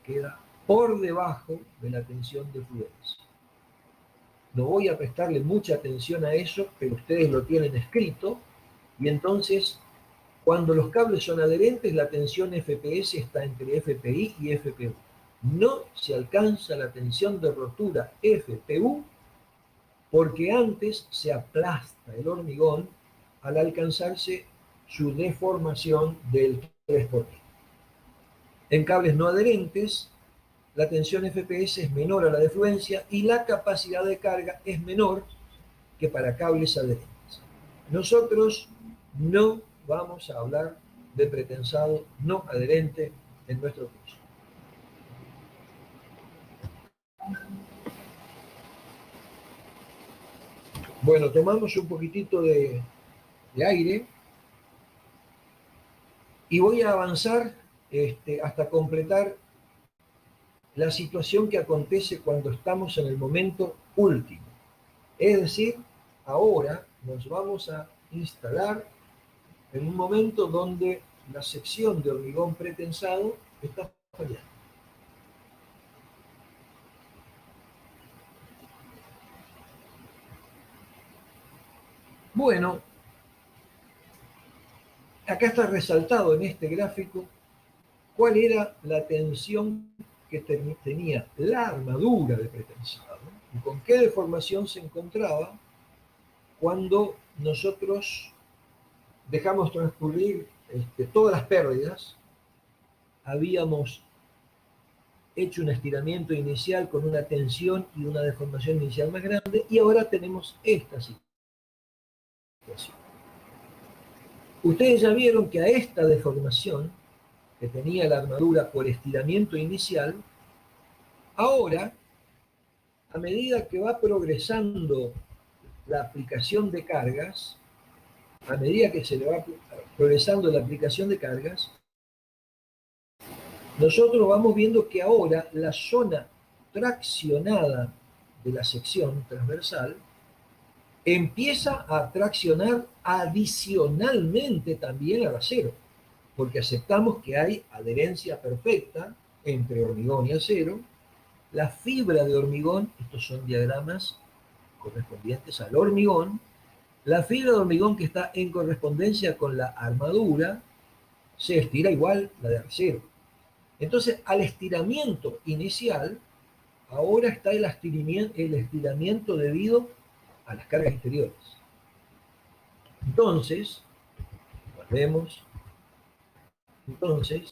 queda por debajo de la tensión de fluencia. No voy a prestarle mucha atención a eso, pero ustedes lo tienen escrito, y entonces, cuando los cables son adherentes, la tensión FPS está entre FPI y FPU. No se alcanza la tensión de rotura FPU porque antes se aplasta el hormigón al alcanzarse su deformación del 3%. En cables no adherentes, la tensión FPS es menor a la de fluencia y la capacidad de carga es menor que para cables adherentes. Nosotros no vamos a hablar de pretensado no adherente en nuestro curso. Bueno, tomamos un poquitito de aire y voy a avanzar hasta completar la situación que acontece cuando estamos en el momento último. Es decir, ahora nos vamos a instalar en un momento donde la sección de hormigón pretensado está fallando. Bueno, acá está resaltado en este gráfico cuál era la tensión que tenía la armadura de pretensado y con qué deformación se encontraba cuando nosotros dejamos transcurrir todas las pérdidas. Habíamos hecho un estiramiento inicial con una tensión y una deformación inicial más grande, y ahora tenemos esta situación. Ustedes ya vieron que a esta deformación que tenía la armadura por estiramiento inicial, ahora, a medida que va progresando la aplicación de cargas, a medida que se le va progresando la aplicación de cargas, nosotros vamos viendo que ahora la zona traccionada de la sección transversal empieza a traccionar adicionalmente también al acero, porque aceptamos que hay adherencia perfecta entre hormigón y acero. La fibra de hormigón, estos son diagramas correspondientes al hormigón, la fibra de hormigón que está en correspondencia con la armadura se estira igual la de acero. Entonces, al estiramiento inicial, ahora está el estiramiento debido a las cargas interiores. Entonces, volvemos. Entonces,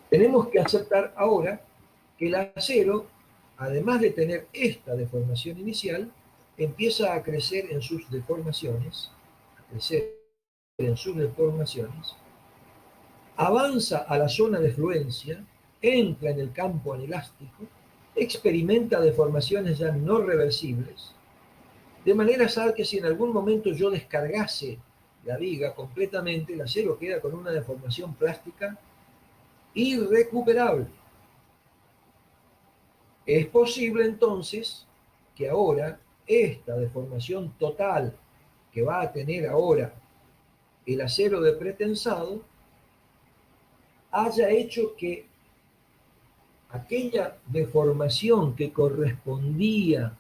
tenemos que aceptar ahora que el acero, además de tener esta deformación inicial, empieza a crecer en sus deformaciones, avanza a la zona de fluencia, entra en el campo anelástico, experimenta deformaciones ya no reversibles, de manera tal que si en algún momento yo descargase la viga completamente, el acero queda con una deformación plástica irrecuperable. Es posible entonces que ahora esta deformación total que va a tener ahora el acero de pretensado haya hecho que aquella deformación que correspondía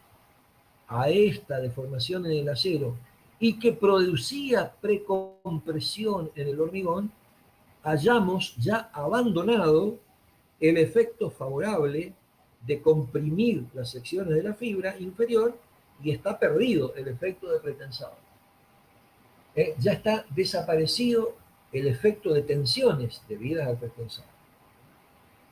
a esta deformación en el acero y que producía precompresión en el hormigón, hayamos ya abandonado el efecto favorable de comprimir las secciones de la fibra inferior y está perdido el efecto de pretensado. Ya está desaparecido el efecto de tensiones debidas al pretensado.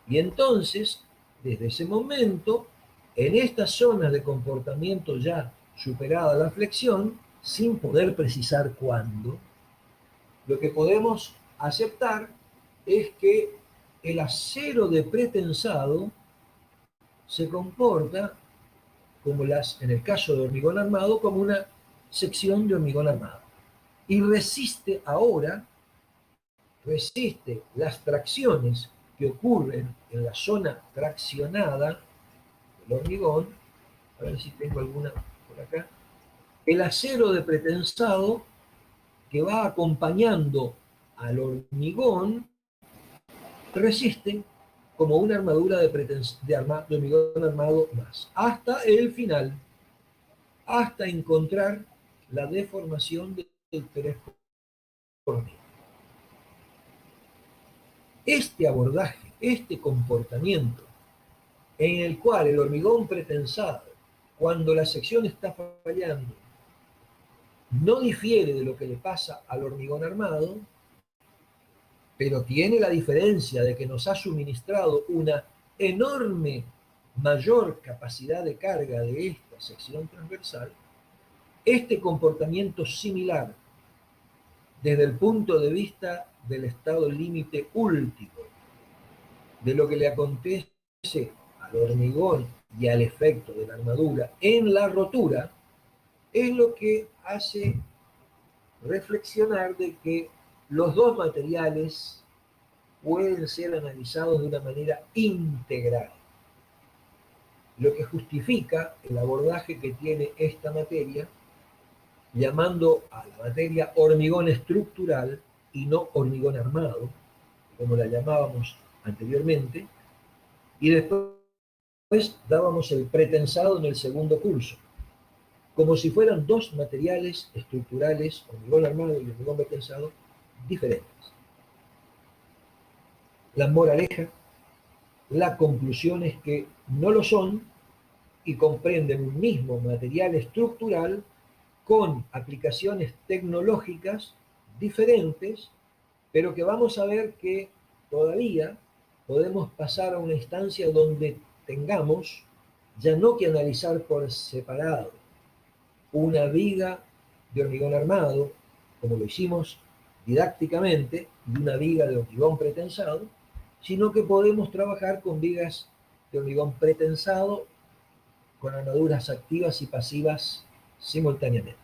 Y entonces, desde ese momento, en estas zonas de comportamiento ya superada la flexión, sin poder precisar cuándo, lo que podemos aceptar es que el acero de pretensado se comporta como en el caso de hormigón armado, como una sección de hormigón armado. Y resiste las tracciones que ocurren en la zona traccionada del hormigón. A ver si tengo alguna por acá. El acero de pretensado que va acompañando al hormigón resiste como una armadura de hormigón armado más, hasta el final, hasta encontrar la deformación del 3 por mil. Este abordaje, este comportamiento, en el cual el hormigón pretensado, cuando la sección está fallando, no difiere de lo que le pasa al hormigón armado, pero tiene la diferencia de que nos ha suministrado una enorme mayor capacidad de carga de esta sección transversal. Este comportamiento similar desde el punto de vista del estado límite último, de lo que le acontece al hormigón y al efecto de la armadura en la rotura, es lo que hace reflexionar de que los dos materiales pueden ser analizados de una manera integral, lo que justifica el abordaje que tiene esta materia, llamando a la materia hormigón estructural y no hormigón armado, como la llamábamos anteriormente, y después dábamos el pretensado en el segundo curso, como si fueran dos materiales estructurales, hormigón armado y hormigón pretensado, diferentes. La moraleja, la conclusión es que no lo son y comprenden un mismo material estructural con aplicaciones tecnológicas diferentes, pero que vamos a ver que todavía podemos pasar a una instancia donde tengamos ya no que analizar por separado una viga de hormigón armado, como lo hicimos didácticamente, y una viga de hormigón pretensado, sino que podemos trabajar con vigas de hormigón pretensado con armaduras activas y pasivas simultáneamente.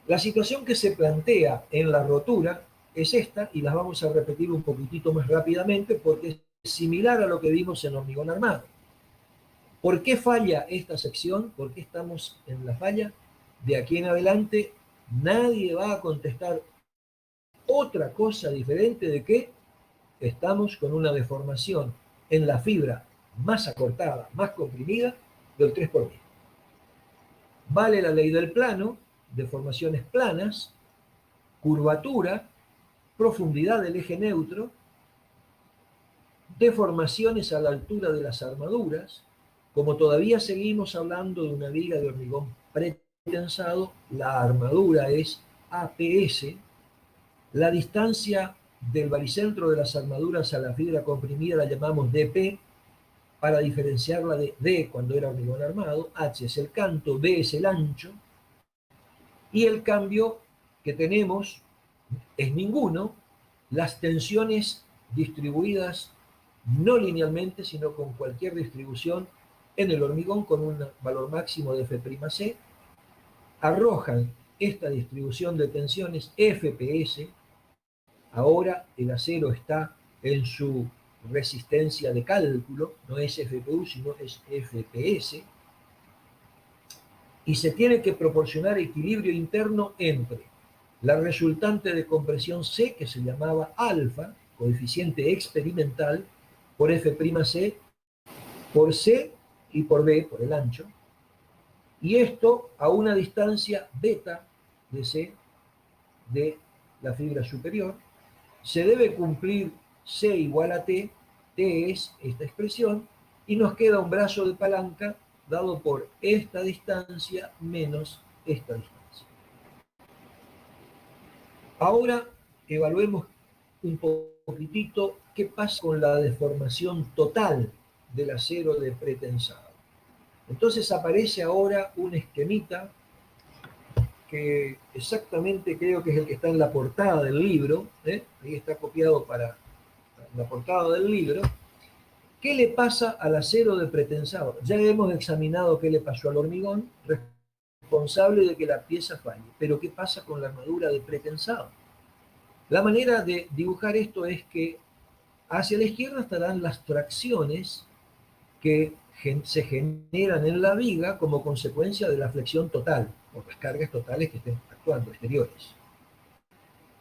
La situación que se plantea en la rotura es esta, y las vamos a repetir un poquitito más rápidamente porque es similar a lo que vimos en hormigón armado. ¿Por qué falla esta sección? ¿Por qué estamos en la falla? De aquí en adelante nadie va a contestar otra cosa diferente de que estamos con una deformación en la fibra más acortada, más comprimida, del 3 por 1000. Vale la ley del plano, deformaciones planas, curvatura, profundidad del eje neutro, deformaciones a la altura de las armaduras. Como todavía seguimos hablando de una viga de hormigón pretensado, la armadura es APS, la distancia del baricentro de las armaduras a la fibra comprimida la llamamos DP, para diferenciarla de D cuando era hormigón armado. H es el canto, B es el ancho, y el cambio que tenemos es ninguno. Las tensiones distribuidas no linealmente, sino con cualquier distribución en el hormigón con un valor máximo de F'C, arrojan esta distribución de tensiones FPS. Ahora el acero está en su resistencia de cálculo, no es FPU, sino es FPS, y se tiene que proporcionar equilibrio interno entre la resultante de compresión C, que se llamaba alfa, coeficiente experimental, por F'C, por C y por B, por el ancho, y esto a una distancia beta de C de la fibra superior. Se debe cumplir C igual a T, T es esta expresión, y nos queda un brazo de palanca dado por esta distancia menos esta distancia. Ahora evaluemos un poquitito qué pasa con la deformación total del acero de pretensado. Entonces aparece ahora un esquemita que exactamente creo que es el que está en la portada del libro, ahí está copiado para la portada del libro, ¿Qué le pasa al acero de pretensado? Ya hemos examinado qué le pasó al hormigón, responsable de que la pieza falle. Pero ¿qué pasa con la armadura de pretensado? La manera de dibujar esto es que hacia la izquierda estarán las tracciones que se generan en la viga como consecuencia de la flexión total, por las cargas totales que estén actuando, exteriores.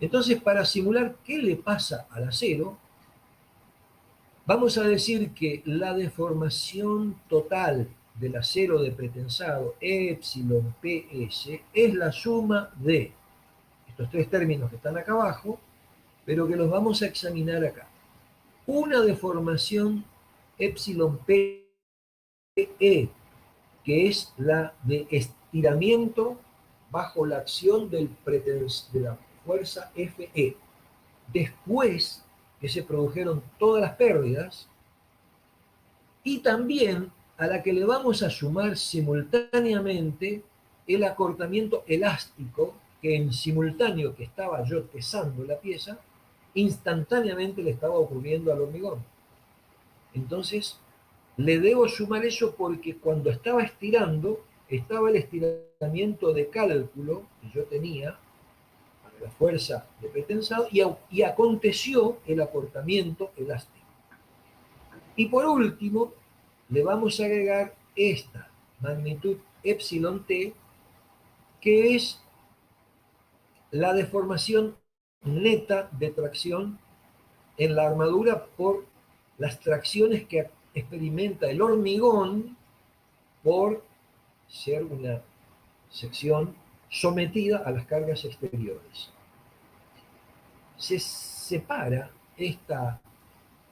Entonces, para simular qué le pasa al acero, vamos a decir que la deformación total del acero de pretensado epsilon PS es la suma de estos tres términos que están acá abajo, pero que los vamos a examinar acá. Una deformación epsilon PE, que es la de estiramiento bajo la acción de la fuerza FE. Después que se produjeron todas las pérdidas, y también a la que le vamos a sumar simultáneamente el acortamiento elástico que en simultáneo que estaba yo pesando la pieza, instantáneamente le estaba ocurriendo al hormigón. Entonces, le debo sumar eso porque cuando estaba estirando, estaba el estiramiento de cálculo que yo tenía para la fuerza de pretensado y aconteció el acortamiento elástico. Y por último, le vamos a agregar esta magnitud epsilon t, que es la deformación neta de tracción en la armadura por las tracciones que experimenta el hormigón por ser una sección sometida a las cargas exteriores. Se separa esta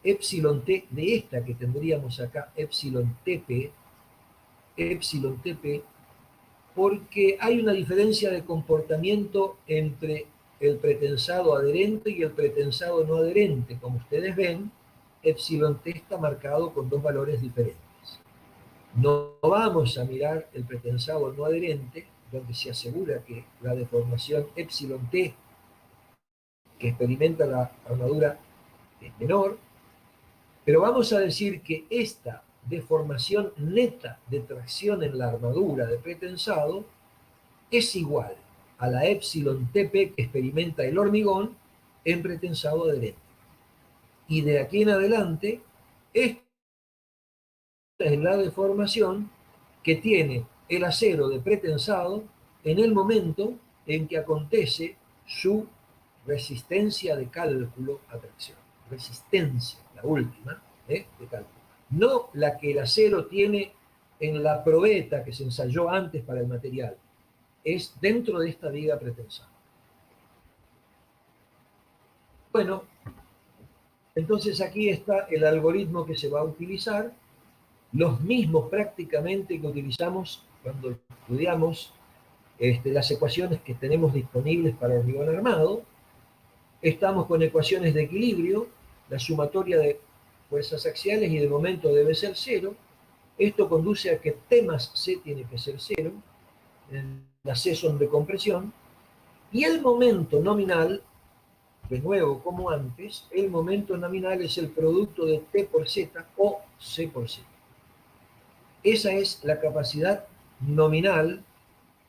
epsilon t de esta que tendríamos acá, epsilon tp, porque hay una diferencia de comportamiento entre el pretensado adherente y el pretensado no adherente. Como ustedes ven, epsilon t está marcado con dos valores diferentes. No vamos a mirar el pretensado no adherente, donde se asegura que la deformación epsilon t que experimenta la armadura es menor, pero vamos a decir que esta deformación neta de tracción en la armadura de pretensado es igual a la epsilon TP que experimenta el hormigón en pretensado adherente. Y de aquí en adelante, esta es la deformación que tiene el acero de pretensado en el momento en que acontece su resistencia de cálculo a tracción. Resistencia, la última, de cálculo. No la que el acero tiene en la probeta que se ensayó antes para el material. Es dentro de esta viga pretensada. Bueno, entonces aquí está el algoritmo que se va a utilizar, los mismos prácticamente que utilizamos cuando estudiamos las ecuaciones que tenemos disponibles para hormigón armado. Estamos con ecuaciones de equilibrio, la sumatoria de fuerzas axiales y de momento debe ser cero. Esto conduce a que T más C tiene que ser cero, las C son de compresión, y el momento nominal, de nuevo como antes, el momento nominal es el producto de T por Z o C por Z. Esa es la capacidad nominal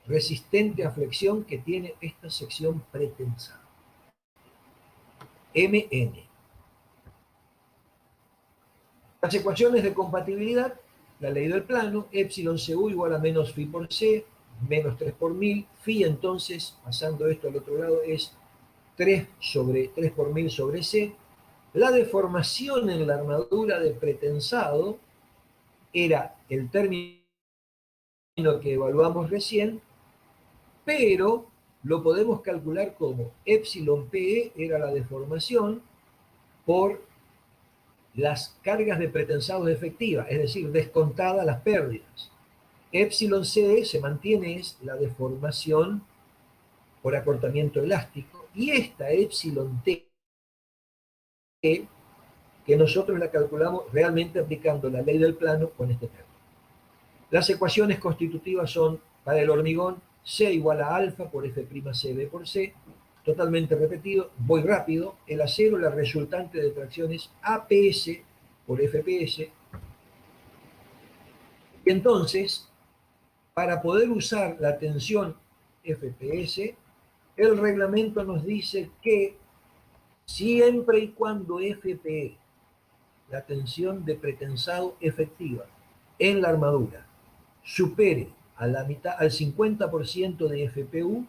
resistente a flexión que tiene esta sección pretensada. Mn. Las ecuaciones de compatibilidad, la ley del plano, epsilon cu igual a menos phi por c, menos 3 por 1000, phi entonces, pasando esto al otro lado, es 3 por 1000 sobre c. La deformación en la armadura de pretensado era el término que evaluamos recién, pero lo podemos calcular como epsilon PE era la deformación por las cargas de pretensados efectivas, es decir, descontadas las pérdidas. Epsilon CE se mantiene, es la deformación por acortamiento elástico, y esta epsilon T, que nosotros la calculamos realmente aplicando la ley del plano con este término. Las ecuaciones constitutivas son, para el hormigón, C igual a alfa por F'CB por C, totalmente repetido, voy rápido, el acero, la resultante de tracción es APS por FPS. Y entonces, para poder usar la tensión FPS, el reglamento nos dice que siempre y cuando FPE, la tensión de pretensado efectiva en la armadura, supere a la mitad, al 50% de FPU,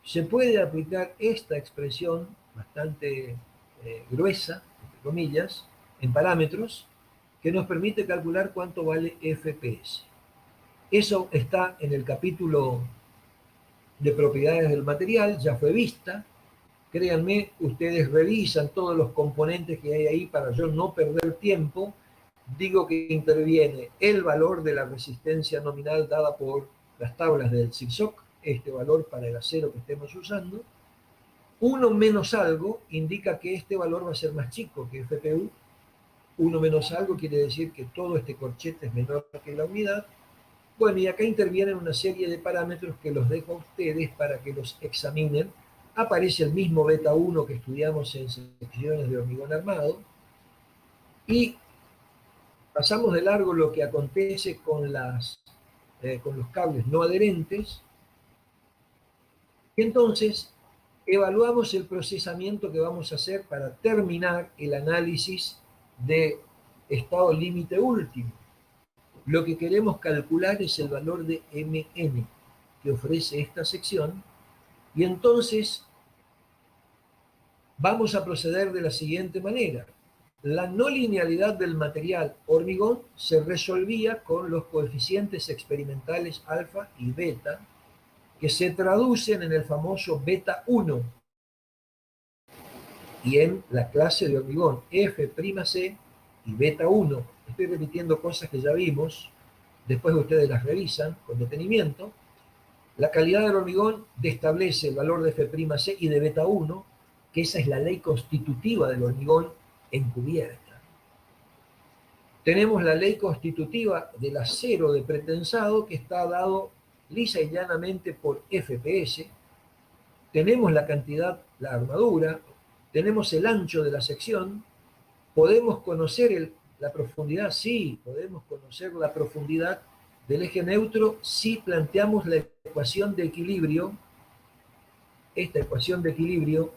se puede aplicar esta expresión bastante gruesa, entre comillas, en parámetros, que nos permite calcular cuánto vale FPS. Eso está en el capítulo de propiedades del material, ya fue vista. Créanme, ustedes revisan todos los componentes que hay ahí para yo no perder tiempo. Digo que interviene el valor de la resistencia nominal dada por las tablas del ZIGZOC, este valor para el acero que estemos usando. 1 menos algo indica que este valor va a ser más chico que FPU. 1 menos algo quiere decir que todo este corchete es menor que la unidad. Bueno, y acá intervienen una serie de parámetros que los dejo a ustedes para que los examinen. Aparece el mismo beta 1 que estudiamos en secciones de hormigón armado. Y pasamos de largo lo que acontece con los cables no adherentes. Y entonces evaluamos el procesamiento que vamos a hacer para terminar el análisis de estado límite último. Lo que queremos calcular es el valor de Mn que ofrece esta sección, y entonces vamos a proceder de la siguiente manera. La no linealidad del material hormigón se resolvía con los coeficientes experimentales alfa y beta, que se traducen en el famoso beta 1, y en la clase de hormigón F'C y beta 1. Estoy repitiendo cosas que ya vimos, después ustedes las revisan con detenimiento. La calidad del hormigón establece el valor de F'C y de beta 1, que esa es la ley constitutiva del hormigón encubierta. Tenemos la ley constitutiva del acero de pretensado, que está dado lisa y llanamente por FPS. Tenemos la cantidad, la armadura, tenemos el ancho de la sección. ¿Podemos conocer la profundidad? Sí, podemos conocer la profundidad del eje neutro si planteamos la ecuación de equilibrio, esta ecuación de equilibrio,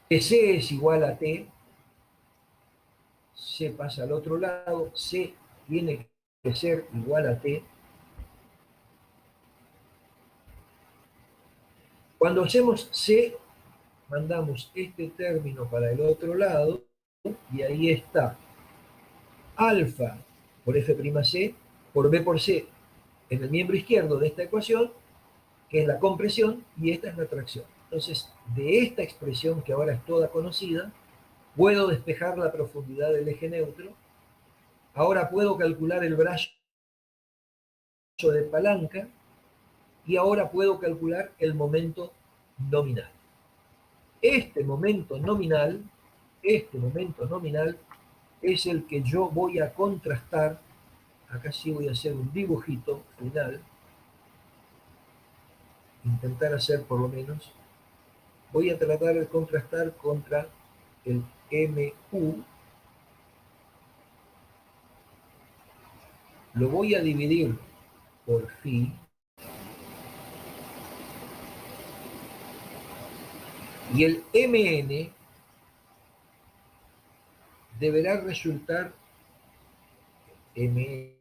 que C es igual a T, C pasa al otro lado, C tiene que ser igual a T. Cuando hacemos C, mandamos este término para el otro lado, y ahí está alfa por F'C por B por C en el miembro izquierdo de esta ecuación, que es la compresión, y esta es la tracción. Entonces, de esta expresión, que ahora es toda conocida, puedo despejar la profundidad del eje neutro. Ahora puedo calcular el brazo de palanca, y ahora puedo calcular el momento nominal. Este momento nominal es el que yo voy a contrastar. Acá sí voy a hacer un dibujito final, intentar hacer por lo menos. Voy a tratar de contrastar contra el MU. Lo voy a dividir por phi. Y el MN deberá resultar MN,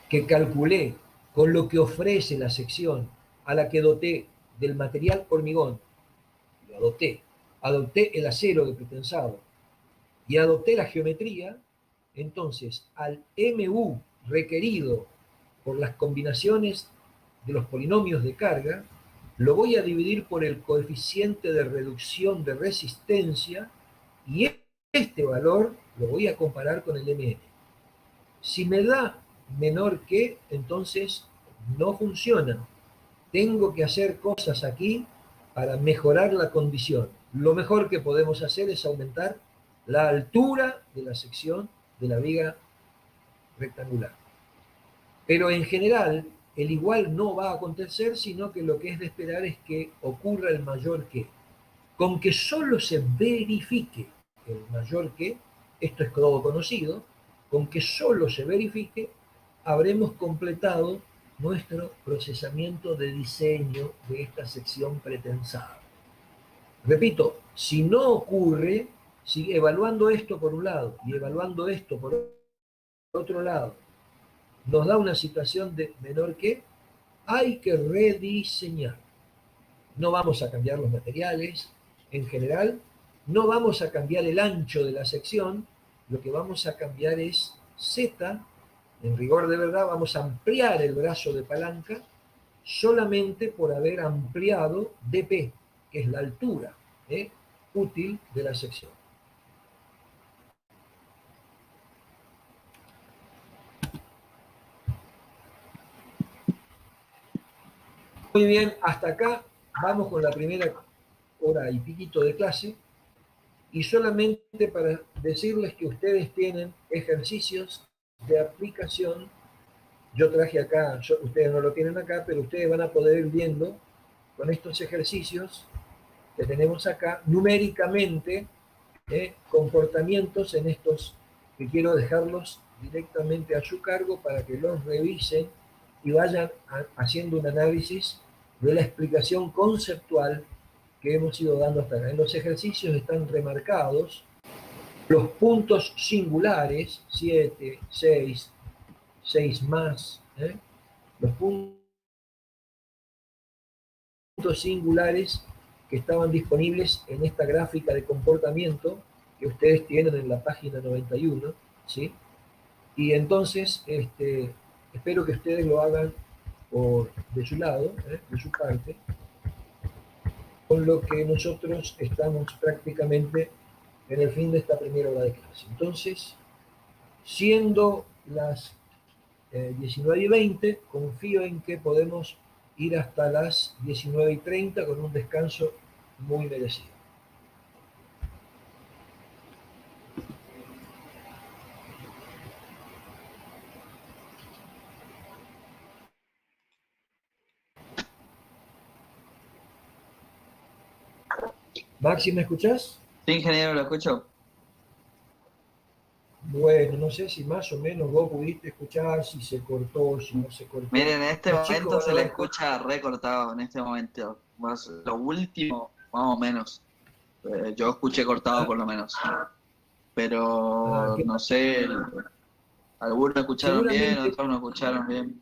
que calculé con lo que ofrece la sección a la que doté del material hormigón. Lo adopté el acero de pretensado y adopté la geometría. Entonces, al MU requerido por las combinaciones de los polinomios de carga, lo voy a dividir por el coeficiente de reducción de resistencia, y este valor lo voy a comparar con el MN. Si me da menor que, entonces no funciona. Tengo que hacer cosas aquí para mejorar la condición. Lo mejor que podemos hacer es aumentar la altura de la sección de la viga rectangular. Pero en general, el igual no va a acontecer, sino que lo que es de esperar es que ocurra el mayor que. Con que solo se verifique el mayor que, esto es todo conocido, con que solo se verifique, habremos completado nuestro procesamiento de diseño de esta sección pretensada. Repito, si no ocurre, si evaluando esto por un lado y evaluando esto por otro lado, nos da una situación de menor que, hay que rediseñar. No vamos a cambiar los materiales en general, no vamos a cambiar el ancho de la sección, lo que vamos a cambiar es Z, en rigor de verdad vamos a ampliar el brazo de palanca solamente por haber ampliado dP, que es la altura útil de la sección. Muy bien, hasta acá vamos con la primera hora y piquito de clase, y solamente para decirles que ustedes tienen ejercicios de aplicación. Yo traje acá, ustedes no lo tienen acá, pero ustedes van a poder ir viendo con estos ejercicios que tenemos acá, numéricamente, comportamientos en estos que quiero dejarlos directamente a su cargo para que los revisen y vayan haciendo un análisis de la explicación conceptual que hemos ido dando hasta acá. En los ejercicios están remarcados los puntos singulares, 7, 6, 6 más, los puntos singulares que estaban disponibles en esta gráfica de comportamiento que ustedes tienen en la página 91, ¿sí? Y entonces, espero que ustedes lo hagan de su lado, de su parte, con lo que nosotros estamos prácticamente en el fin de esta primera hora de clase. Entonces, siendo las 19:20, confío en que podemos ir hasta las 19:30 con un descanso muy merecido. Maxi, ¿me escuchás? Sí, ingeniero, lo escucho. Bueno, no sé si más o menos vos pudiste escuchar, si se cortó, si no se cortó. Miren, en este Los chicos momento van se a le ver escucha recortado, en este momento. Lo último, más o menos. Yo escuché cortado por lo menos. Pero no sé, algunos escucharon bien, seguramente otros no escucharon bien.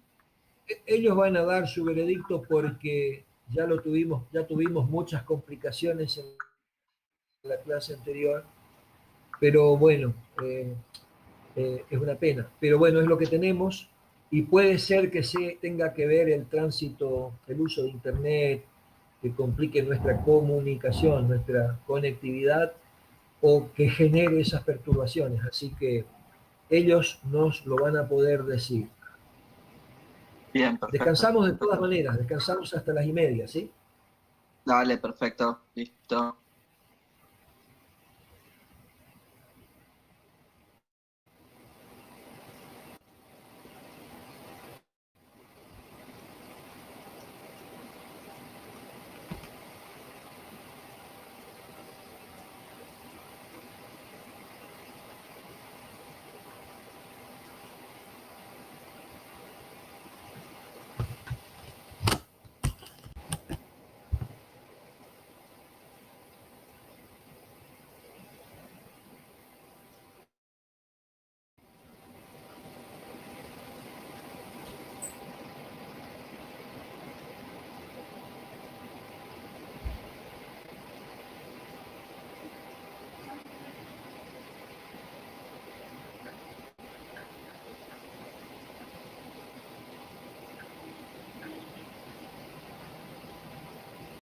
ellos van a dar su veredicto porque ya tuvimos muchas complicaciones en la clase anterior, pero bueno, es una pena. Pero bueno, es lo que tenemos y puede ser que se tenga que ver el tránsito, el uso de Internet, que complique nuestra comunicación, nuestra conectividad o que genere esas perturbaciones. Así que ellos nos lo van a poder decir. Bien, perfecto. Descansamos de todas maneras, descansamos hasta las 1:30, ¿sí? Dale, perfecto, listo.